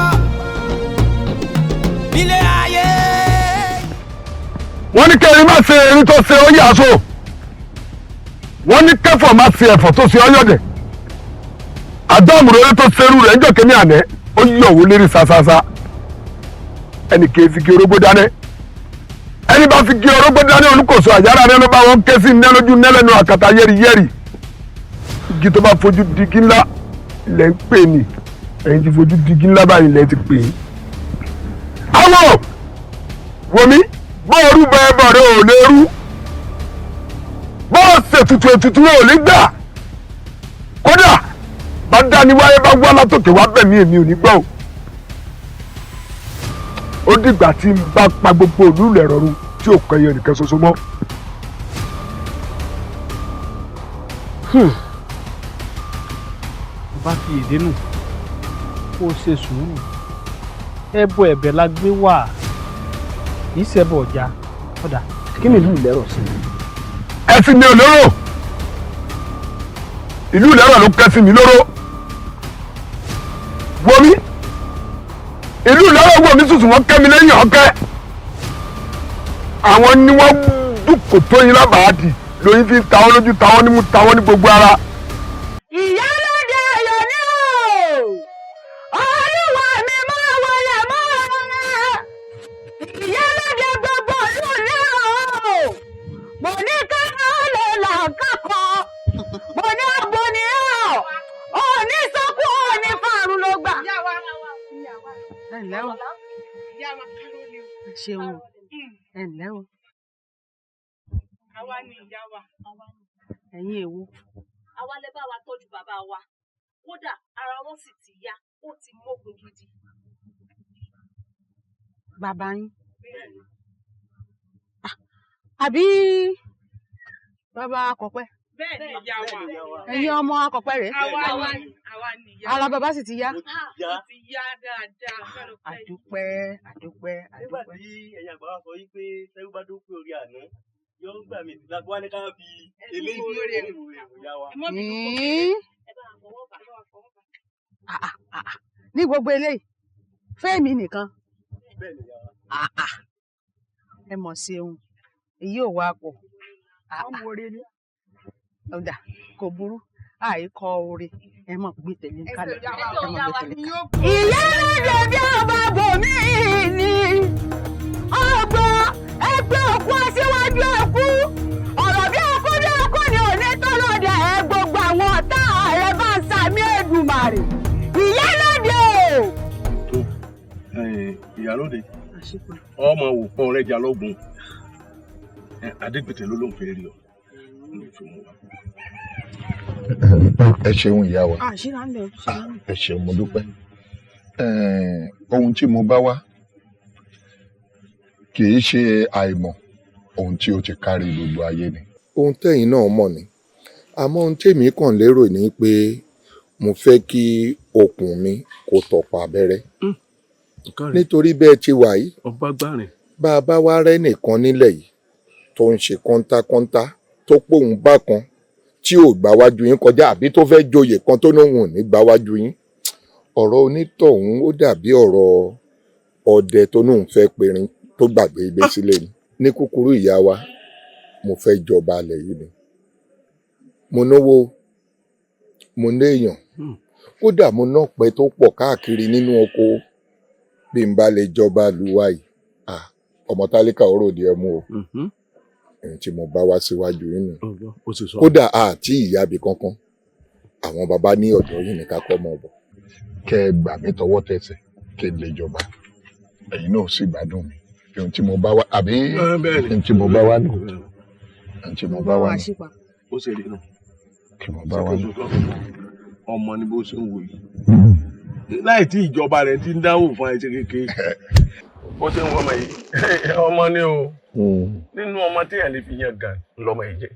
A: ilé ayé.
N: Wọ́n ní kẹrin má ṣe erin tó ṣe oyè aṣọ. Wọ́n ní kẹfọ̀ má ṣe ẹ̀fọ́ tó ṣe ọyọ̀dẹ̀. Àdọ́mùrò eré tó ṣerú rẹ̀ ń jọ kémi àná ó yọ̀ wó lérí ṣaṣaṣa. Ẹnì kìí fi kí orógbó dáná. Ẹni bá fi kí orógbó dáná olùkóso àyàrá rẹ ló bá wọn ké sí iná lójú nẹ́lẹ́nu àkàtà yẹ́rìyẹ́rì. Igi tó bá fojú digi ńlá ilẹ̀ ń pè ní. Ẹ̀yin ti fojú digi ńlá báyìí ilẹ̀ ti pè é. Àwọn wòmí bọ́ọ̀rù bẹ́ẹ̀ bọ̀rẹ̀ ò lè rú bọ́ọ̀ ṣètùtù ètùtù rẹ̀ ò lè gbà kódà bá dání wáyé bá wá látòkè wá bẹ̀mí èmi ò ní gbọ́ ó dìgbà tí n bá pa gbogbo òlú rẹ̀ rọrùn tí ò kọ ẹyẹ nìkan ṣoṣo mọ́.
L: Bá fi èdè nù kó o ṣe sùúrù. Ẹbọ ẹ̀bẹ̀ la gbé wá. Ìṣẹ́bọ̀ ọjà ọ̀dà kí ni ìlú ìlẹ́rọ̀ sí?
N: Ẹ̀sìn mi ò lóró ìlú ìlẹ́rọ̀ ló kẹ́sìn mi lóró wọmi ìlú ìlẹ́rọ̀ wọmi sùsù wọn kẹ́ mi lẹ́yìn ọ̀kẹ́ àwọn ni wọ́n dúkò tó yín lábàádì lóyún fi ta wọ́n lójú ta wọ́n nímú ta wọ́n ní gbogbo ara.
G: Ìyálóde ayọ̀ ni o olúwa mi máa wọlé mọ́ ìyálóde gbogbo ìlú náà o mo ní ká lè là kákọ mo ní àgbo ni ọ ní sọkún ọ ní fàrùn ló gbà.
O: ẹ ǹlẹ́ o ṣeun ẹ ǹlẹ́ o.
K: Àwa ni ìyá wa.
E: Ẹ̀yin èwo.
G: Àwa lẹ bá wa tọ́jú bàbá wa. Kódà ara wọn sì ti yá, ó ti mógun gidi.
E: Bàbá yín. Àbí bàbá Akọ̀pẹ́.
K: Bẹ́ẹ̀ ni ìyá wa.
E: Ẹ̀yin ọmọ Akọ̀pẹ́ rẹ̀.
K: Àwa ni ìyá wa.
E: Ara bàbá sì ti yá.
K: Ó ti yá dáadáa.
E: Àdúpẹ́.
P: Nígbà tí ẹ̀yin àgbà wa sọ yí pé tẹ́wọ́ bá dó pé orí àná yóò gbà mí láti wá ní ká fi eléyìí ìyá wa.
E: Ní gbogbo eléyìí fẹ́mi nìkan. Ẹ mọ̀ ṣeun èyí ò wá pọ̀. Ọ̀dà kò burú àìkọ oore ẹ mọ̀ gbé tẹ̀lé kálẹ̀ ìyá lóde bí ọba bòmí ni ọgbọ́n ẹgbẹ́ òkú aṣíwájú ẹkú ọ̀rọ̀ bí ẹkú ni òní tó lóde ẹ gbogbo àwọn ọ̀tá rẹ bá ń sàmì Èdùmàrè ìyá lóde o.
N: Ìyálóde ọmọ wò pọ̀ rẹ̀ jà lọ́gùn Adégbètè ló ló ń fẹ́ rí ọ.
I: Ẹ ṣeun ìyá wa. Ẹ ṣeun mo dúpẹ́. Ohun tí mo bá wá kì í ṣe àìmọ̀ ohun tí ó ti kárí gbogbo ayé ni. Ohun tẹ́yin náà mọ̀ ni àmọ́ ohun tèmi kàn lérò ni pé mo fẹ́ kí okùn mi kó tọpa abẹ́rẹ́ nítorí bẹ́ẹ̀ ti wà yìí bá a bá wá rẹ́ nìkan nílẹ̀ yìí tó ń ṣe kọ́ńtákọ́ńtá tó pòun bá kan tí ò gbà wájú yín kọjá àbí tó fẹ́ joyè kan tó lóun ò ní gbà wájú yín ọ̀rọ̀ onítọ̀hún ó dàbí ọ̀rọ̀ ọdẹ tó lóun fẹ́ perin tó gbàgbé ilé sílẹ̀ ni. Ní kúkúrú ìyá wa mo fẹ́ jọba alẹ̀ yìí ni mo náwó mo léèyàn kódà mo ná pẹ́ tó pọ̀ káàkiri nínú oko bí n bá lè jọba lùwà yìí ọmọ tálíkà ó ròde ẹmu o ẹni tí mo bá wá síwájú yín nù kódà àti ìyábi kankan àwọn baba ní ọ̀dọ̀ yìí ní kakọ ọmọ ọbọ kẹ ẹ gbà mí tọwọ́ tẹsẹ̀ kí n lè jọba ẹ̀yin náà sì gbádùn mi ohun tí mo bá wá àbí ohun tí mo bá wá nù ohun tí mo bá wá nù
N: ó ṣe rí nù
I: kí mo bá wá nù.
N: Ọmọ ni bó ṣe ń wò yìí láì tí ìjọba rẹ̀ ti ń dáwò fún àìsí kékeré bó ṣe ń wọ́n ọmọ yìí ọmọ ni o nínú ọmọ téèyàn lè fi yan gan lọmọ yìí jẹ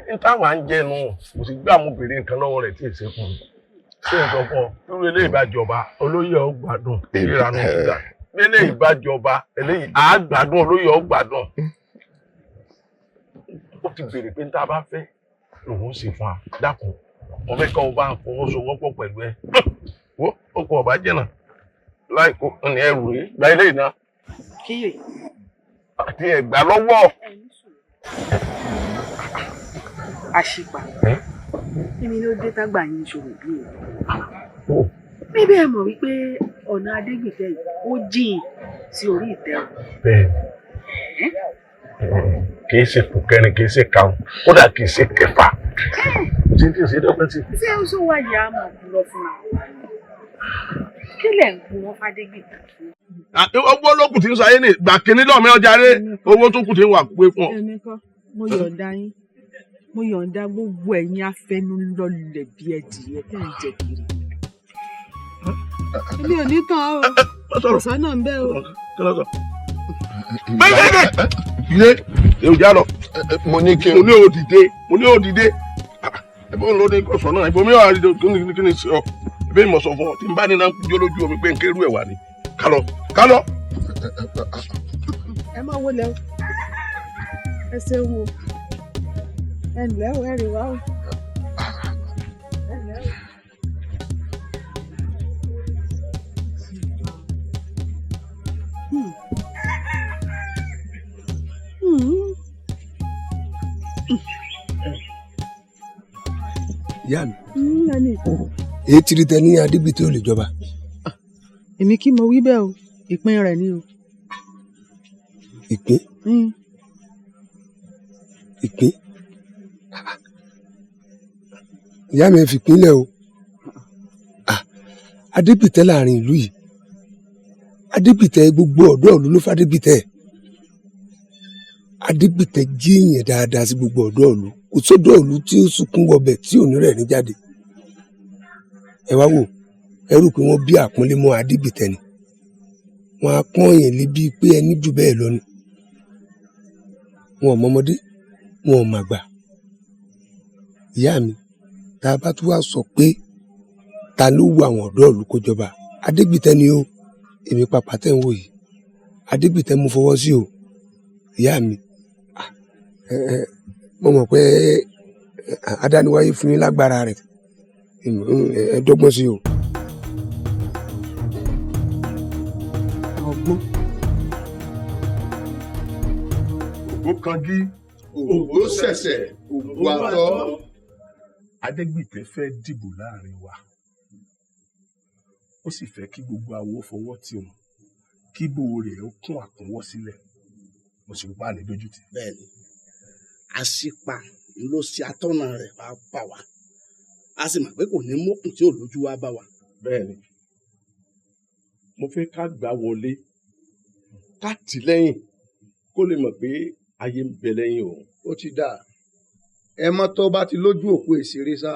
N: ní táwọn à ń jẹ nù kò sì gbà mú bèrè nǹkan lọ́wọ́ rẹ̀ tí èsì fún un ṣé n sọ fún ọ lórí eléyìí bá jọba olóyè ọ gbádùn ìranù ìgbà bí eléyìí bá jọba eléyìí á gbádùn olóyè ọ gbádùn ó ti bèrè pé ní tá a bá fẹ́ lòun sì fún wa dákun mo fẹ́ kọ́ ọ bá ń fọwọ́sowọ́pọ̀ pẹ̀lú ẹ wo okùn ọba jẹ̀nà láìkó ní ẹrù rí gba eléyìí náà àti ẹ̀gbà lọ́wọ́.
E: Àṣìpà èmi ló dé tágbà yín ṣòro bí o bíbí ẹ mọ̀ wípé ọ̀nà Adégbìtẹ́ yìí ó jìn sí orí ìtẹ́ o.
N: Bẹ́ẹ̀ni kì í ṣe kùkẹ́rin kì í ṣe kàún kódà kì í ṣe kẹfà tí n tí ì ṣe dọ́gbọ́n sí.
E: ṣé ó sọ wá yà á mọ̀ kúrọ̀ fún wa kí lẹ̀ ń kú wọn f'Adégbìtẹ́.
N: owó olókùn tí ń sọ ayé ní ìgbà kìíní lọ́ọ̀mí ọjà rẹ owó tó kù tí ń wà pé fún ọ.
E: ẹnì kan mo yọ̀ǹda yín mo yọ̀ǹda gbogbo ẹ̀yin afẹnulọ́lẹ̀ bí ẹdìyẹ tẹ̀ ń jẹ kiri. èmi ò ní tán o ọ̀sán náà ń bẹ́ o.
N: bẹ́ẹ̀ ilé èròjà lọ.
I: mo ní kí
N: mo ní òdìdé mo ní òdìdé ẹ̀bùn ló ní ọ̀sán náà ìbomi wà àrídò kí ni sí ọ ẹ̀bẹ̀ ìmọ̀ sọ fún ọ tí n bá ní náà kújó lójú omi pé n kérú ẹ̀ wà ní kálọ̀.
E: ẹ má wọlé o ẹ ṣeun o ẹ ǹlẹ́ o ẹ rè wá o.
J: ìyá mi èyí ti rí tẹ ní Adégbìtẹ́ ò lè jọba.
E: èmi kí mo wí bẹ́ẹ̀ o ìpín rẹ̀ ni o.
J: ìpín. ìpín. ìyá mi fi pínlẹ̀ o Adégbìtẹ́ láàrin ìlú yìí Adégbìtẹ́ gbogbo ọ̀dọ́ ìlú ló f'Adégbìtẹ́ Adégbìtẹ́ jí èèyàn dáadáa sí gbogbo ọ̀dọ́ ìlú kò sọ́dọ̀ ìlú tí ó sunkún wọbẹ̀ tí ò ní rẹ̀ ní jáde. Ẹ wá wò ẹ rò pé wọ́n bí àpọ́nlé mọ́ Adégbìtẹ́ ni wọ́n á pọ́n èèyàn lé bíi pé ẹni jù bẹ́ẹ̀ lọ ni. Wọn ò mọmọdé wọn ò màgbà. Ìyá mi tá a bá tún wá sọ pé ta ló wu àwọn ọ̀dọ́ ìlú kó jọba Adégbìtẹ́ ni ó. Èmi pàpà tẹ̀ ń wò yìí Adégbìtẹ́ mo fọwọ́ sí o. Ìyá mi mo mọ̀ pé adániwáyé fún yín lágbára rẹ̀ ẹ dọ́gbọ́n sí o.
N: ọgbọ́n ògbó kangi ògbó ṣẹ̀ṣẹ̀ ògbó àtọ́. Adégbìtẹ́ fẹ́ dìbò láàrin wa ó sì fẹ́ kí gbogbo awo fọwọ́ tì wọ́n kí bò rẹ̀ ó kún àkúnwọ́ sílẹ̀ mo sì bá ní dójú tì.
Q: Bẹ́ẹ̀ni àṣìpa ló ṣe atọ́nà rẹ̀ wá bá wa a sì mọ̀ pé kò ní mọ́kùn tí ò lójú wá bá wa.
N: Bẹ́ẹ̀ni mo fẹ́ ká gbà wọlé ká tì lẹ́yìn kó lè mọ̀ pé ayé ń bẹ lẹ́yìn òun.
R: Ó ti dáa ẹ mọ́ tó bá ti lójú òpó ìṣeré sá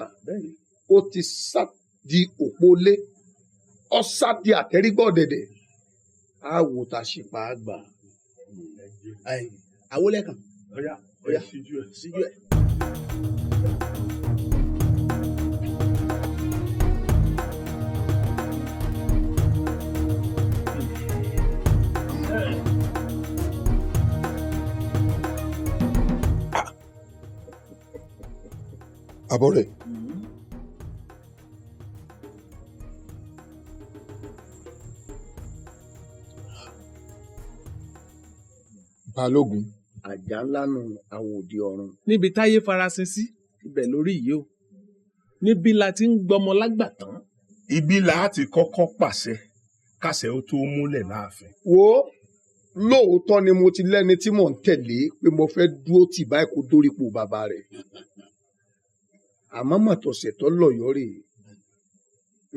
R: ó ti sá di òpó lé ó sá di àtẹrígbọ́ dẹ̀dẹ̀ á wò tá a ṣe pa á gbà.
Q: Àwọlẹ́kàn
N: ọ̀yá síjú ẹ̀.
I: Àbọ̀rẹ̀. Balógun.
R: Àjà ńlá nu àwòdì ọ̀run.
S: Níbi táyé farasin sí ibẹ̀ lórí yìí o níbi la ti ń gbọmọ lágbàtán.
N: Ibi là á ti kọ́kọ́ pàṣẹ kásẹ̀ ó tó múlẹ̀ láàfin.
R: Wo lóòótọ́ ni mo ti lẹ́ni tí mò ń tẹ̀lé pé mo fẹ́ dúró tì báyìí kó dórípò bàbá rẹ̀ àmọ́ mọ̀tọ̀sẹ̀ tó lọ́yọ̀ọ́ rè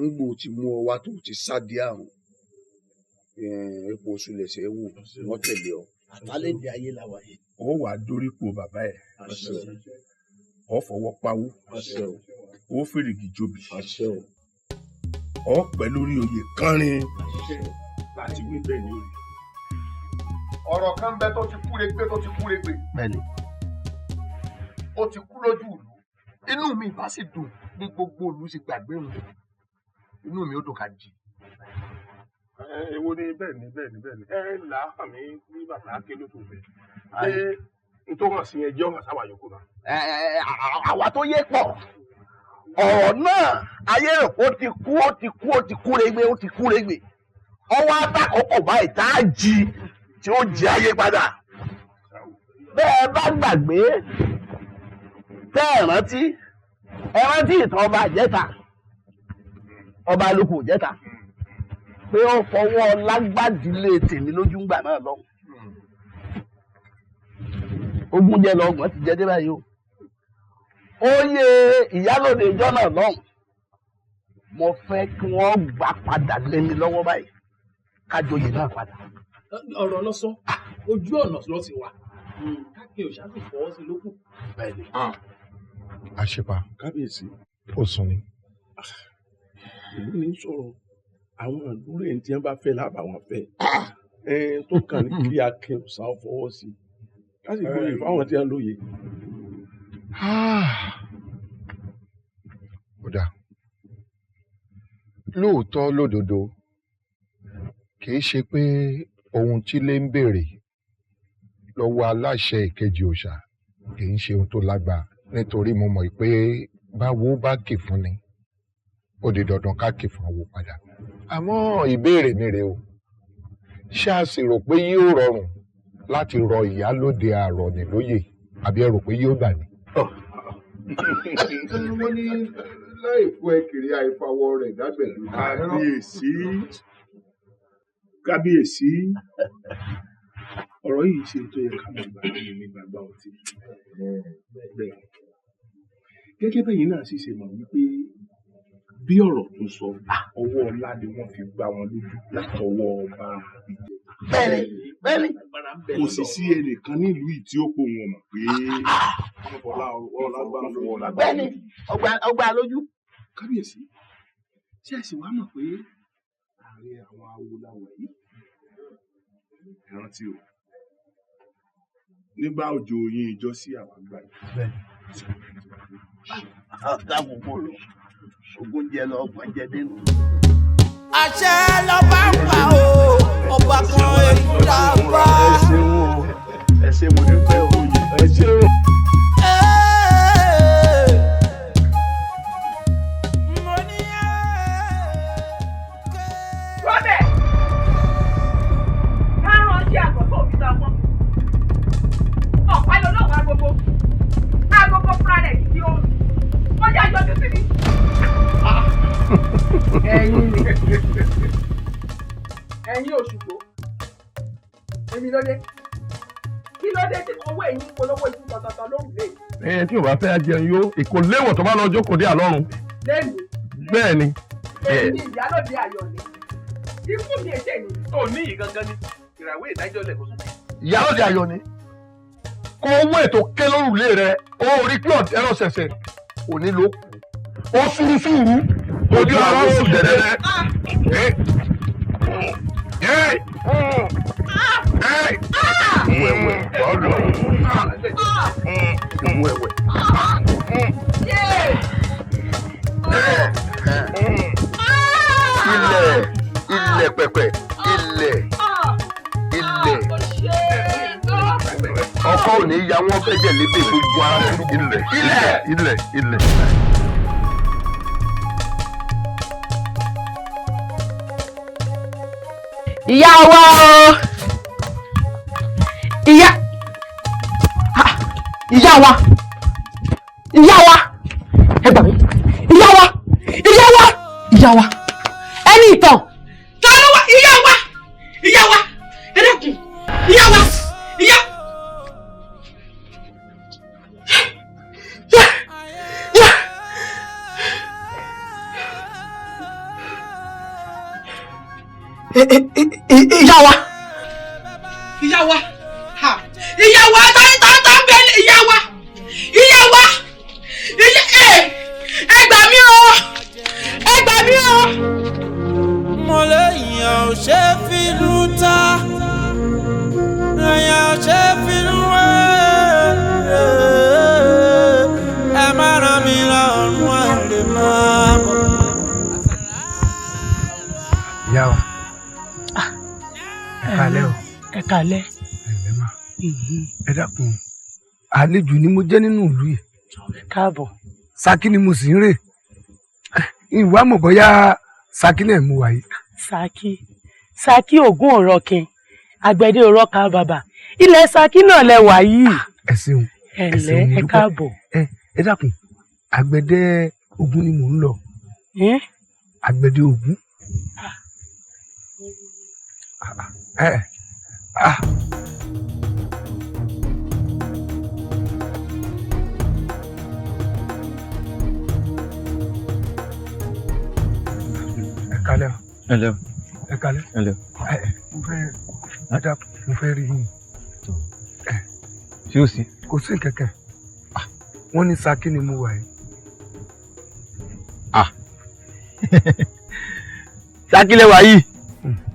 R: ń gbò tí mú ọ wá tó ti sáde àrùn epo oṣù lẹ̀sẹ̀ wò wọ́n tẹ̀lé ọ.
Q: Àtàlẹ́ di ayé la wà yìí.
N: Ó wàá dórípò bàbá ẹ̀ ó fọwọ́ pawó ó fèrègì jobi ó pẹ́ lórí oyè kánrin láti wí bẹ́ẹ̀ ni ó rí.
R: Ọ̀rọ̀ kan bẹ tó ti kúregbe tó ti kúregbe.
C: Bẹ́ẹ̀ni.
R: Ó ti kú lójú ìlú inú mi ìbá sì dùn ní gbogbo ìlú sì gbàgbé wọn inú mi ó dùn ká jí.
N: Èwo ni bẹ́ẹ̀ ni ẹ là á hàn mí ní bàtà ké ló tó bẹ̀. Ṣé n tó hàn sí ẹjọ́ hàn sáwà yòókù náà.
C: Àwa tó yé pọ̀ ọ̀rọ̀ náà ayé rẹ̀ ó ti kú regbe ọwọ́ àtàkọ́kọ̀ báyìí tá a jí tí ó jí ayé padà. Bẹ́ẹ̀ bá gbàgbé tẹ́ ẹ rántí ìtàn ọba àjẹta ọba alukó jẹta pé ó fọwọ́ lágbàdìlé tèmi lójú ńgbà náà lọ. Ogún jẹ lọ́gbọ̀n ti jẹ dé báyìí o. Oyè ìyálòde ìjọ náà lọ́hùn mo fẹ́ kí wọ́n gbà padà lé mi lọ́wọ́ báyìí kájọyè náà padà.
S: Ọ̀rọ̀ lọ sọ ojú ọ̀nà lọ sí wa káàkiri òṣàtì fọwọ́ sí lókù.
N: Bẹ́ẹ̀ni.
I: Àṣepa
N: kábíyèsí
I: ó sùn ni.
N: Ìlú ní sọ̀rọ̀ àwọn àdúrà ẹni tí wọ́n bá fẹ́ lábàá wọn fẹ́ tó kàn ní kí akin ọ̀sà fọwọ́ sí láti gbóyè fáwọn tí wọ́n lóye.
I: Kódà lóòótọ́ lódodo kìí ṣe pé ohun tí lè ń béèrè lọ́wọ́ aláṣẹ ìkejì òòṣà kìí ṣe ohun tó lágbára nítorí mo mọ̀ pé báwo bá kì fún ni ó di dandan ká kì fún owó padà. Àmọ́ ìbéèrè mi rèé o ṣé a sì rò pé yóò rọrùn láti rọ ìyálóde àrọ̀nì lóyè àbí ẹ rò pé yóò gbà ní.
R: Wọ́n ní láì fún ẹkìrì àìfàwọ̀ rẹ̀ dágbẹ̀lú.
N: Kábíyèsí ọ̀rọ̀ yìí ṣe tó yẹ ká mọ̀ gbà ní gbàgbà ọtí. Gẹ́gẹ́ bẹ́yìn náà sì ṣe mọ̀ wípé bí ọ̀rọ̀ tó sọ ọwọ́ ọlá ni wọ́n fi gbá wọn lójú látọwọ́ ọba ìjẹ̀bú.
C: bẹ́ẹ̀ni.
N: kò sì sí ẹnìkan nílùú yìí tí ó pò wọn mọ̀ pé ọlágbá fọwọ́ lágbá.
C: bẹ́ẹ̀ni ọgbà lójú.
N: kábíyèsí ṣé ẹ sì wá mọ̀ pé àárín àwọn awo làwọ̀ yìí ẹ rántí o nígbà òjò yín ìjọ sí àwọn àgbà yìí.
C: dáàbòbò ogun jẹ lọ ọgbọ́n jẹ dénú.
A: àṣẹ lọ́ba ń pa o ọba kan èyí là bá.
C: ẹ ṣé mo dúpẹ́ o ẹ ṣé o.
E: Rọ́bẹ̀, ká rántí àkókò òbí lọ mọ́. Ọ̀pá lọ lọ́wọ́ agogo. Agogo fúnra rẹ̀ tí ó jẹ́ àjọjú sí mi. Ẹ̀yin ni. Ẹ̀yin Òṣùgbó. Èmi ló dé. Kí ló dé tí kò wé yín polówó ikú tọ̀tọ̀tọ̀ lórùlé?
N: tí o bá fẹ́ jẹun yó èkó léwọ̀ tó bá lọ jókòó dé àlọ́run.
E: Lẹ́nu.
N: bẹ́ẹ̀ ni.
E: Èmi ni ìyálòdì ayọ̀ ni. Ikú mi èdè ni.
P: Ó ní yìí gangan ni ìràwé ìdájọ́ lẹ̀ kó sókè.
N: ìyálòdì ayọ̀ ni kó owó ètò ké lórùlé rẹ ó rí pé ọ̀dẹ́rọ̀ ṣẹ̀ṣẹ̀ òní ló kù ó súrúsúrú ojú ara ó sùn dẹ̀dẹ̀dẹ̀. wẹ̀wẹ̀ ọ̀dọ̀ wẹ̀wẹ̀. ilẹ̀ pẹ̀pẹ̀ ilẹ̀ ọkọ ò ní ya wọn fẹ́ jẹ̀ lédè gbogbo ara ilẹ̀.
G: ìyá wa o ìyá wa ẹ gbà mí ìyá wa ẹni ìtàn ta ló wá ìyá wa ẹ dẹ́kun ìyá wa. ìyá wa tá ń bẹ ìyá wa ẹ gbà mí o.
A: mo lè yàn ò ṣe fínú ta èèyàn ò ṣe fínú ẹ má ràn mí lọ́rùn ẹ lè máa bọ̀.
C: ìyá wa ẹ kálẹ́ o.
D: ẹ kálẹ́.
C: ẹ dákun àlejò ni mo jẹ́ nínú ìlú yìí.
D: káàbọ̀.
C: Ṣakí ni mo sì ń rè ìwà mọ̀ bóyá Ṣakí náà mú wáyé.
D: Ṣakí ògún òrọ̀kin àgbẹ̀dẹ òrọ̀ka bàbà ilẹ̀ Ṣakí náà lẹ wà yìí.
C: ẹ ṣeun
D: ẹ káàbọ̀.
C: ẹ dákun àgbẹ̀dẹ Ògún ni mò ń lọ. àgbẹ̀dẹ Ògún. Kálẹ̀ o.
T: Hello.
C: Ẹ kálẹ̀.
T: Hello.
C: Mo fẹ́ rí yín.
T: Ṣé o sí?
C: Kò sí kẹ̀kẹ́. Wọ́n ní Ṣakí ni mo wà yìí.
T: Ṣakí lẹ́wà yìí.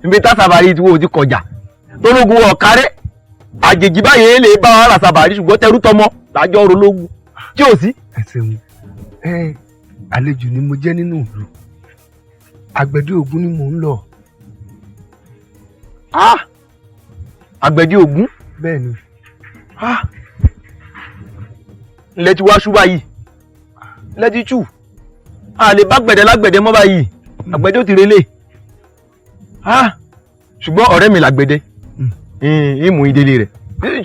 T: Ibi tásàbàrí tí wo ti kọjá. Tológun ọ̀kárẹ́. Àjèjì báyìí lè bá wa rà sàbàrí ṣùgbọ́n tẹrú tọmọ lájọ́ orológun. Ṣé o sí?
C: Ẹ ṣeun. Àlejò ni mo jẹ́ nínú ìlú. Àgbẹ̀dẹ Ògún ni mò ń lọ.
T: Àgbẹ̀dẹ Ògún?
C: Bẹ́ẹ̀ni.
T: Ilẹ̀ ti wá ṣú báyìí. Ilẹ̀ ti ṣú. A lè bá gbẹ̀dẹ̀ lágbẹ̀dẹ̀ mọ́ báyìí. Àgbẹ̀dẹ ò ti relé. Ṣùgbọ́n ọ̀rẹ́ mi làgbẹ̀dẹ. Ìmú ìdílé rẹ̀.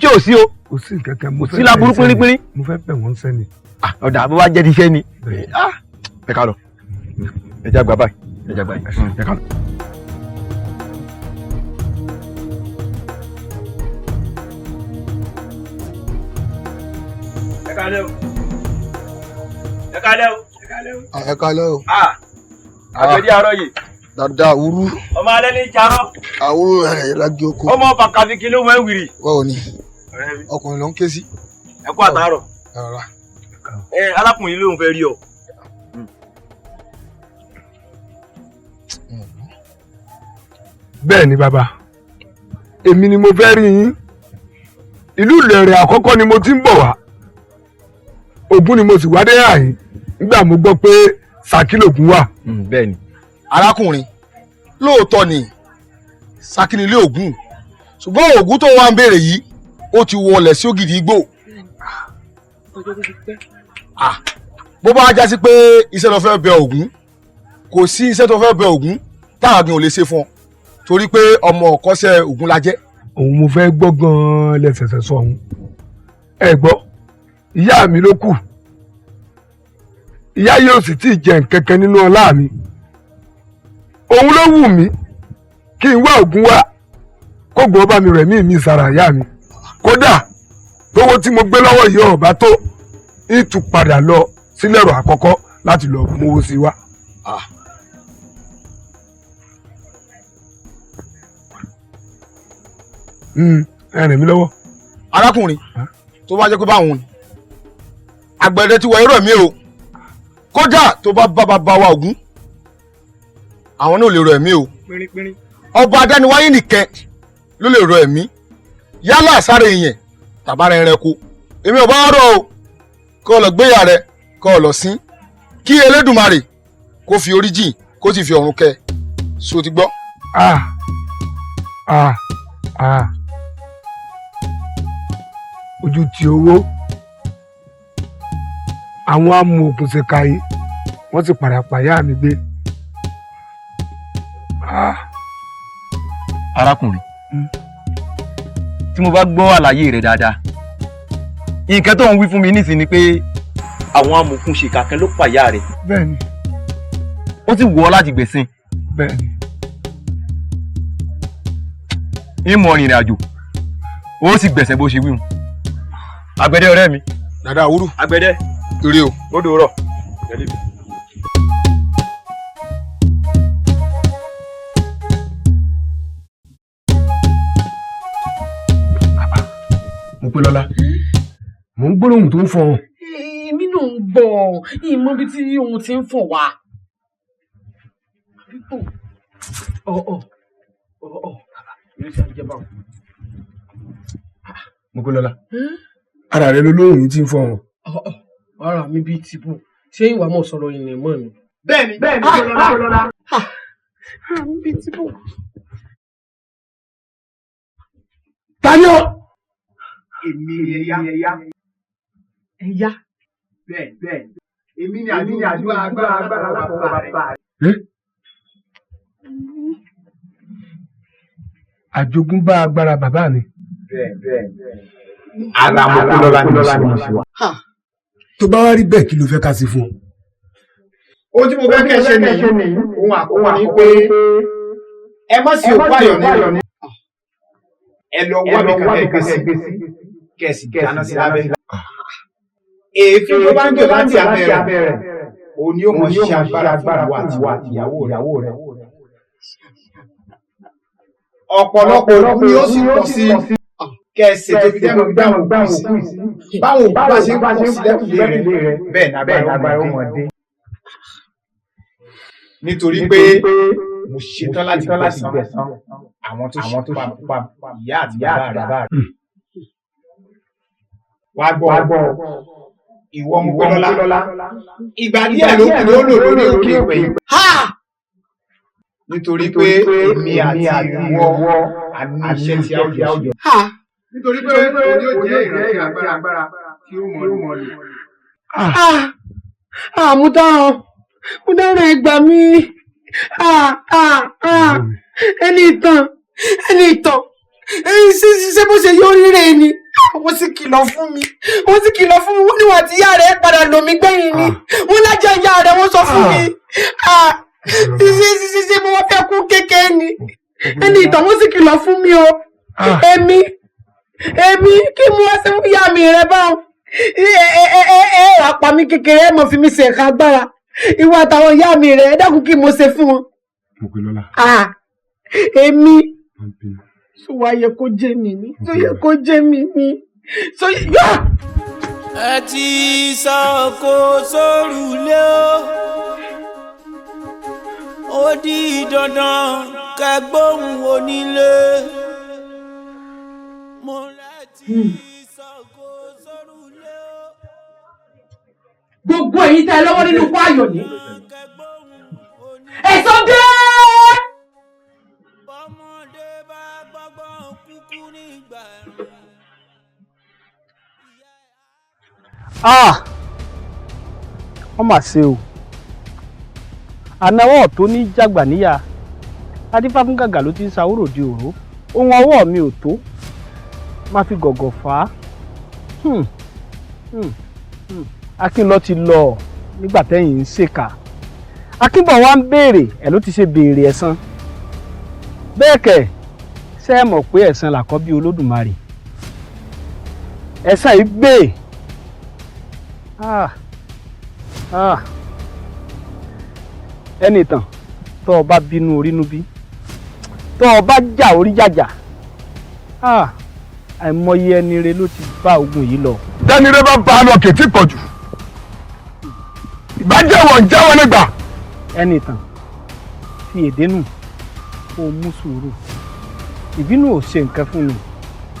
T: Ṣé ò sí o?
C: Kò sí kẹ̀kẹ́.
T: Kò sí láburú pínrín.
C: Mo fẹ́ bẹ̀ wọ́n sẹ́ni.
T: Ọ̀dà bó bá jẹ́ ti iṣẹ́ ni. Ẹ ká lọ. Ẹ jẹ́ àgbà báyìí. Ẹ ká lọ.
P: Ẹ kálẹ́ o. Ẹ kálẹ́ o.
R: Ẹ kálẹ́ o.
T: Àgbẹ̀dẹ àárọ̀ yìí.
F: dada àwúrú.
M: ọmọ alẹ́ ní jarọ́.
F: àwúrú rẹ̀ lágbé oko.
M: ọmọ pàkàfìkì ló mọ ewìrì.
F: báwo ni ọkùnrin ló ń ké sí.
M: ẹ kú àtàárọ̀. alákùnrin lóun fẹ́ rí ọ.
N: bẹ́ẹ̀ ni bàbá èmi ni mo fẹ́ rí yín ìlú Ìlẹ̀rẹ̀ àkọ́kọ́ ni mo ti ń bọ̀ wá Ògún ni mo sì wá dé àyín nígbà mo gbọ́ pé Ṣakí lògún wà.
T: bẹ́ẹ̀ ni.
F: arákùnrin lóòótọ́ ni Ṣakí nílé Ògún ṣùgbọ́n Ògún tó wà ń béèrè yìí ó ti wọlé sí Ògìdì Igbó. bó bá já sí pé iṣẹ́ tó fẹ́ bẹ Ògún kò sí iṣẹ́ tó fẹ́ bẹ Ògún táwọn àgbẹ̀ ò lè ṣe fún ọ torí pé ọmọ ọ̀kọ́ṣẹ́ Ògún la jẹ́.
N: òun mo fẹ́ gbọ́ gan-an lẹ́sẹ̀sẹ̀ sọ òun ẹ gbọ́ ìyá mi ló kù ìyá yóò sì tí ì jẹ nkẹ́kẹ́ nínú ọlá mi òun ló wù mí kí n wá Ògún wá kó gbọ́ bá mi rẹ̀ mí sára ìyá mi kódà tówó tí mo gbé lọ́wọ́ yìí ọ̀bá tó ń tún padà lọ sílẹ̀rọ̀ àkọ́kọ́ láti lọ mówó sí wa. ẹ rìn mí lọ́wọ́.
F: arákùnrin tó bá jẹ́ pé báwọn ni àgbẹ̀dẹ ti wọ irú ẹ̀mí o kódà tó bá bá wa Ògún àwọn náà lè rọ ẹ̀mí o ọba adániwáyé nìkan ló lè rọ ẹ̀mí yálà sáré èèyàn tàbára ẹranko èmi ò bá rọ o kó o lọ gbéyà rẹ kó o lọ sín kí Elédùmarè kó fi orí jìn kó sì fi ọ̀run kẹ́ so ti gbọ́.
N: ojú ti owó àwọn amòòkùnṣèkà yìí wọ́n ti padà pàyà mi gbé.
T: arákùnrin tí mo bá gbọ́ àlàyé rẹ̀ dáadáa nǹkan tó ń wí fún mi nísìnyí ni pé àwọn amòòkùnṣèkà kan ló pàyà rẹ̀.
N: bẹ́ẹ̀ni.
T: ó sì wù ọ́ láti gbẹ̀sìn.
N: bẹ́ẹ̀ni.
T: ìmọ̀ ìrìn àjò ó sì gbẹ̀sẹ̀ bó ṣe wí hùn. àgbẹ̀dẹ ọ̀rẹ́ mi.
F: dàda àwúrú.
T: àgbẹ̀dẹ.
F: ire o.
T: ó dòrọ̀.
N: mo pé lọ́lá mò ń gbólóhùn tó ń fọ̀.
D: èmi náà ń gbọ́ ìmọ̀ bí tí ohun ti ń fọ̀ wá.
N: mo pé lọ́lá ara rẹ ló lóhùn yìí ti ń fọ̀.
L: ara mi bíi tìbú ṣé ìwà mọ̀ sọ̀rọ̀ ìnì mọ́ ni.
F: bẹ́ẹ̀ni
L: lọ́lá. ara mi bíi tìbú.
N: Táyọ̀.
F: èmi ẹ̀yà.
L: ẹ̀yà.
F: bẹ́ẹ̀ èmi ni àdúrà agbára lápapọ̀ bàbá rẹ̀.
N: àjogúnbá agbára bàbá mi.
F: bẹ́ẹ̀.
N: àlàmọ́ lọ́la ní ìṣòro wa. tó bá wá rí bẹ́ẹ̀ kí ló fẹ́ ká sí fún ọ.
F: ohun tí mo fẹ́ kẹ́ ṣe nìyí ohun àkọ́kọ́ ni pé ẹ má sí òkú ayọ̀ ní ẹ lọ wá mi kàkẹ́ gbé sí kẹ̀sì dáná sí lábẹ́. èéfín tó bá ń jò láti abẹ́ rẹ̀ òun ni ó mọ̀ ṣe agbára fún ìwà àti ìyàwó rẹ̀. ọ̀pọ̀lọpọ̀ ni ó sì pọ̀ sí kẹ̀sì tó fi dẹ́nu dáhùn gbàmù báwo bá ṣe ń pọ̀ sí lẹ́kùnlé rẹ̀ bẹ́ẹ̀ lágbára ọmọdé. nítorí pé mo ṣetán láti gbẹ̀san àwọn tó pa ìyá àti bàbá rẹ̀. wá gbọ́ ìwọ mú pé lọ́lá ìgbà díẹ̀ ló kù ló lò lórí òkè ìpè nítorí pé èmi àti ìwọ àní iṣẹ́ tí a ó jọ. nítorí pé òní ò jẹ́ ìrànṣẹ́ agbára tí ó mọ̀ lò.
L: mo dára ẹgbà mi ẹni ìtàn ṣe bó ṣe yóò rírẹ ni wọ́n sì kìlọ̀ fún mi wọ́n ní wọ́n ti ìyá rẹ̀ padà lò mí gbẹ̀yìn ni wọ́n lájà ìyá rẹ̀ wọ́n sọ fún mi ṣe mo wọ́n fẹ́ kú kékeré ni ẹni ìtàn wọ́n sì kìlọ̀ fún mi o èmi kí mo wá sí fún ìyá mi rẹ báwọn àpá mi kékeré mọ̀ fi mi ṣe ẹ̀ka agbára ìwọ àtàwọn ìyá mi rẹ ẹ dákun kí mo ṣe fún wọn.
N: Mopélọ́lá.
E: Èmi tó wá yẹ kó jẹ́ mi ni tó yẹ kó jẹ́ mi ni tó yẹ.
A: Ẹ ti sọ̀kò sórùlé ó di dandan kẹgbóhùn onílé.
D: Gbogbo èyí tẹ́ lọ́wọ́ nínú ikú ayọ̀ ni ẹ̀san dé.
L: wọ́n mà ṣe o ànáwọ́ tó ní jàgbà níyà adífáfún gàgà ló ti ń sawúrò di òró ohun ọwọ́ mi ò tó má fi gọ̀gọ̀ fà á. Akínlọ ti lọ nígbà tẹ́yìn ń ṣèkà Akínbọ̀ wá ń béèrè ẹ̀ ló ti ṣe béèrè ẹ̀san bẹ́ẹ̀ kẹ̀ ṣe é mọ̀ pé ẹ̀san làkọ́bí Olódùmarè ẹ̀san yìí gbé ẹnì tàn tó o bá bínú orínú bí tó o bá jà orí jàjà àìmọye ẹni rẹ ló ti bá ogun yìí lọ.
N: tẹ́nire bá bá a lọ kìtì pọ̀ jù ìbájẹ́wọ̀ ń jẹ́wọ́ nígbà.
L: ẹnì tàn fi èdè nù kó o mú sùúrù ìbínú ò ṣe nǹkan fún mi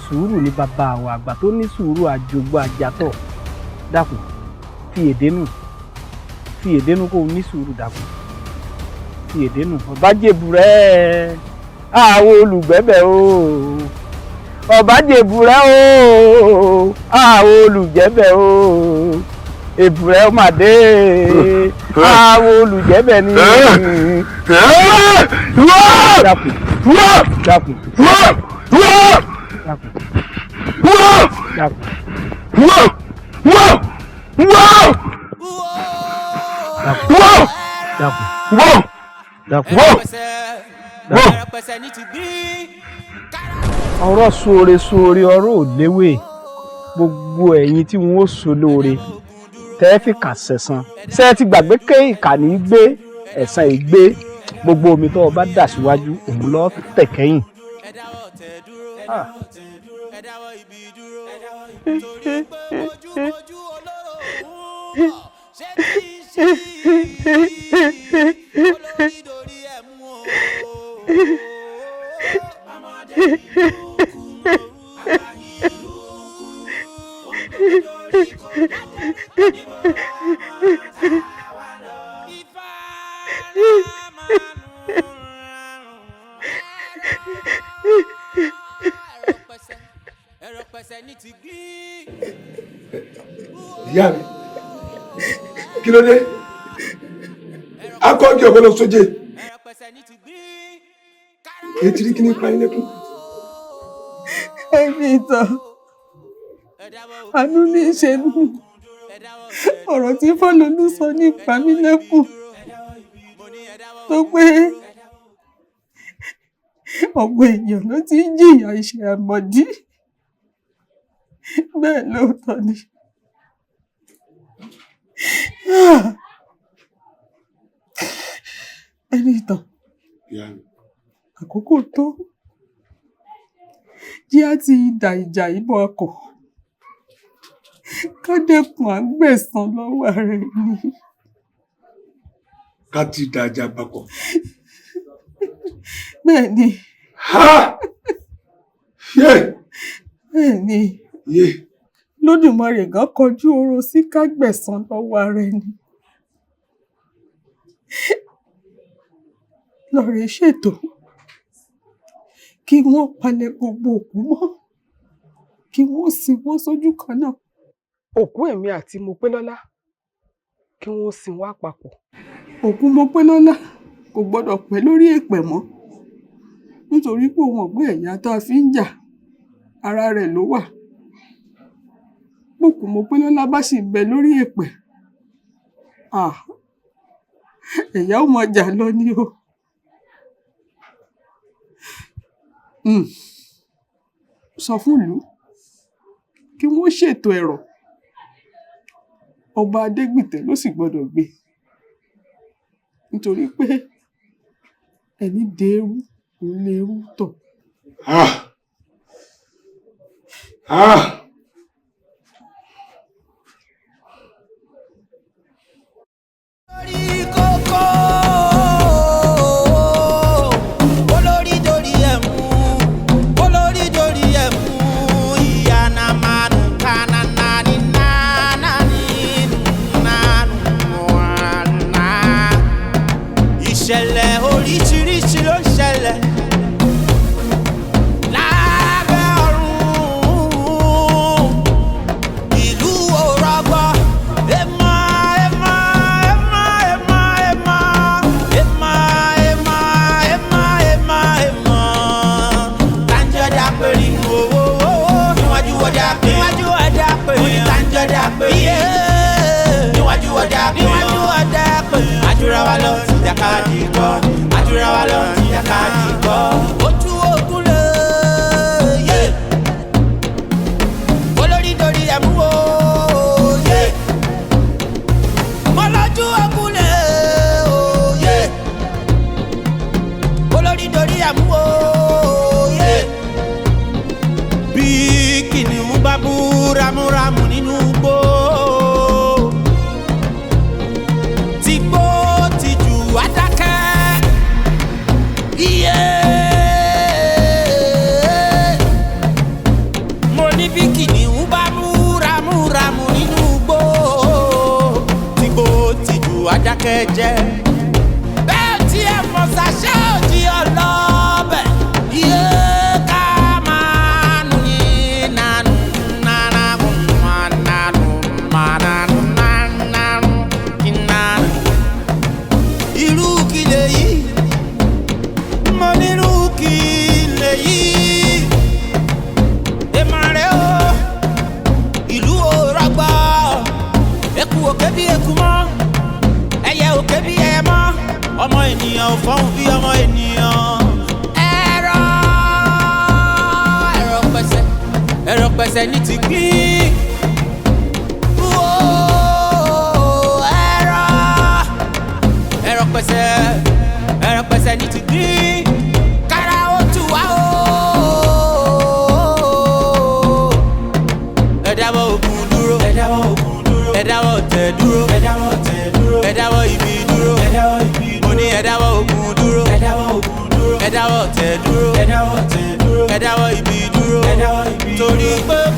L: sùúrù ní bàbá àwọn àgbà tó ní sùúrù àjogbo àjàtọ̀ dákun fi èdè nù kó o ní sùúrù dákun fi èdè nù ọ̀bájẹ́bù rẹ̀ àwọn olùgbẹ́bẹ̀ o ọ̀bájẹ́bù rẹ̀ o àwọn olùjẹ́bẹ̀ o èbùrẹ́ ó máa dé àwọn olùjẹ́bẹ̀ ni. dákun dákun ọ̀rọ̀ sóore ọ̀rọ̀ ò léwé gbogbo ẹ̀yin tí wọ́n ó so lóore tẹ́ fi kà sẹ̀san ṣé ẹ ti gbàgbé ké ìkà ní í gbé ẹ̀san ìgbé gbogbo omi tó o bá dà síwájú òun lọ tẹ̀ kẹ́yìn.
J: ìyá mi kí ló dé akọ́jú ọ̀gbọ́n lọ sóje ètí rí kí ní parí lẹ́kùn.
K: ẹni ìtàn àánú ní í ṣe nù ọ̀rọ̀ tí Fálọnú sọ ní ìpamílẹ́kùn tó pé ọ̀pọ̀ èèyàn ló ti ń jìyà iṣẹ́ àmọ̀dí bẹ́ẹ̀ lóòótọ́ ni. ẹni ìtàn àkókò tó jí á ti dà ìjà ìbọn ọkọ̀ ká dẹ́kun à ń gbẹ̀san lọ́wọ́ ara ẹni.
J: ká ti dàjà papọ̀.
K: bẹ́ẹ̀ ni. bẹ́ẹ̀ ni. Lódùmarè gan kọjú ọ̀rọ̀ sí ká gbẹ̀san lọ́wọ́ ara ẹni. lọ́rẹ̀ ṣètò kí wọ́n palẹ̀ gbogbo òkú mọ́ kí wọ́n sin wọ́n sójú kan náà.
E: òkú èmi àti Mopélọ́lá kí wọ́n sin wá papọ̀.
K: òkú Mopélọ́lá kò gbọ́dọ̀ pẹ́ lórí èèpẹ̀ mọ́ nítorí pé òun ọ̀gbẹ́ ẹ̀yà tá a fi ń jà ara rẹ̀ ló wà. bókú Mopélọ́lá bá sì bẹ lórí èèpẹ̀ ẹ̀yà ó mọ jà lọ ni o. sọ fún ìlú kí wọ́n ṣètò ẹ̀rọ ọba Adégbìtẹ́ ló sì gbọ́dọ̀ gbé nítorí pé ẹni dèrú lérú tọ̀.
A: ìṣẹ̀lẹ̀ oríṣiríṣi ló ń ṣẹlẹ̀ lábẹ́ ọ̀run ìlú òrọ̀gbọ́ èèmọ̀ èèmọ̀ èèmọ̀ èèmọ̀ èèmọ̀ èèmọ̀ èèmọ̀ èèmọ̀ èèmọ̀ tàǹjọ́dá péré owó níwájú ọjà pé níwájú ọjà pé tàǹjọ́dá péré níwájú ọjà pé níwájú ọjà pé àdúrà wa lọ sí jàkadì kọ́ àdúrà wa lọ sí jàkadì kọ́ ojú ogun lè yé olórí dorí ẹ̀mú o yé mọ́lọ́jú ogun lè o yé olórí dorí ẹ̀mú o yé bí kìnìún bá bú ramúramù nínú gbó. Mo ní bí kìnìún bá mú ramúramù nínú igbó tìgbó tìjú adákẹ́ jẹ́ bẹ́ẹ̀ tí ẹ mọ̀ ṣàṣẹ́ òdì ọlọ́bẹ̀ yé ká máa nù yín nánú nánú nánú nánú nánú kí nánú irú kí lè yí. Mo nírú kí lè yí èmàrè o ìlú òrọ̀gbọ́ eku òkè bí eku mọ́ ẹyẹ òkè bí ẹyẹ mọ́ ọmọ ènìyàn ò fọ́hùn bí ọmọ ènìyàn ẹ̀rọ pẹ̀sẹ̀ ní ti gbín ẹ̀rọ pẹ̀sẹ̀ ní ti gbín kára ó tù wá o. ẹ dáwọ́ ogun dúró ẹ dáwọ́ ogun dúró ẹ dáwọ́ tẹ̀ dúró ẹ dáwọ́ tẹ̀ dúró ẹ dáwọ́ ibi dúró ẹ dáwọ́ ibi dúró mo ní ẹ dáwọ́ ogun dúró ẹ dáwọ́ ogun dúró ẹ dáwọ́ tẹ̀ dúró ẹ dáwọ́ tẹ̀ dúró ẹ dáwọ́ ibi dúró ẹ dáwọ́ ibi dúró torí pé.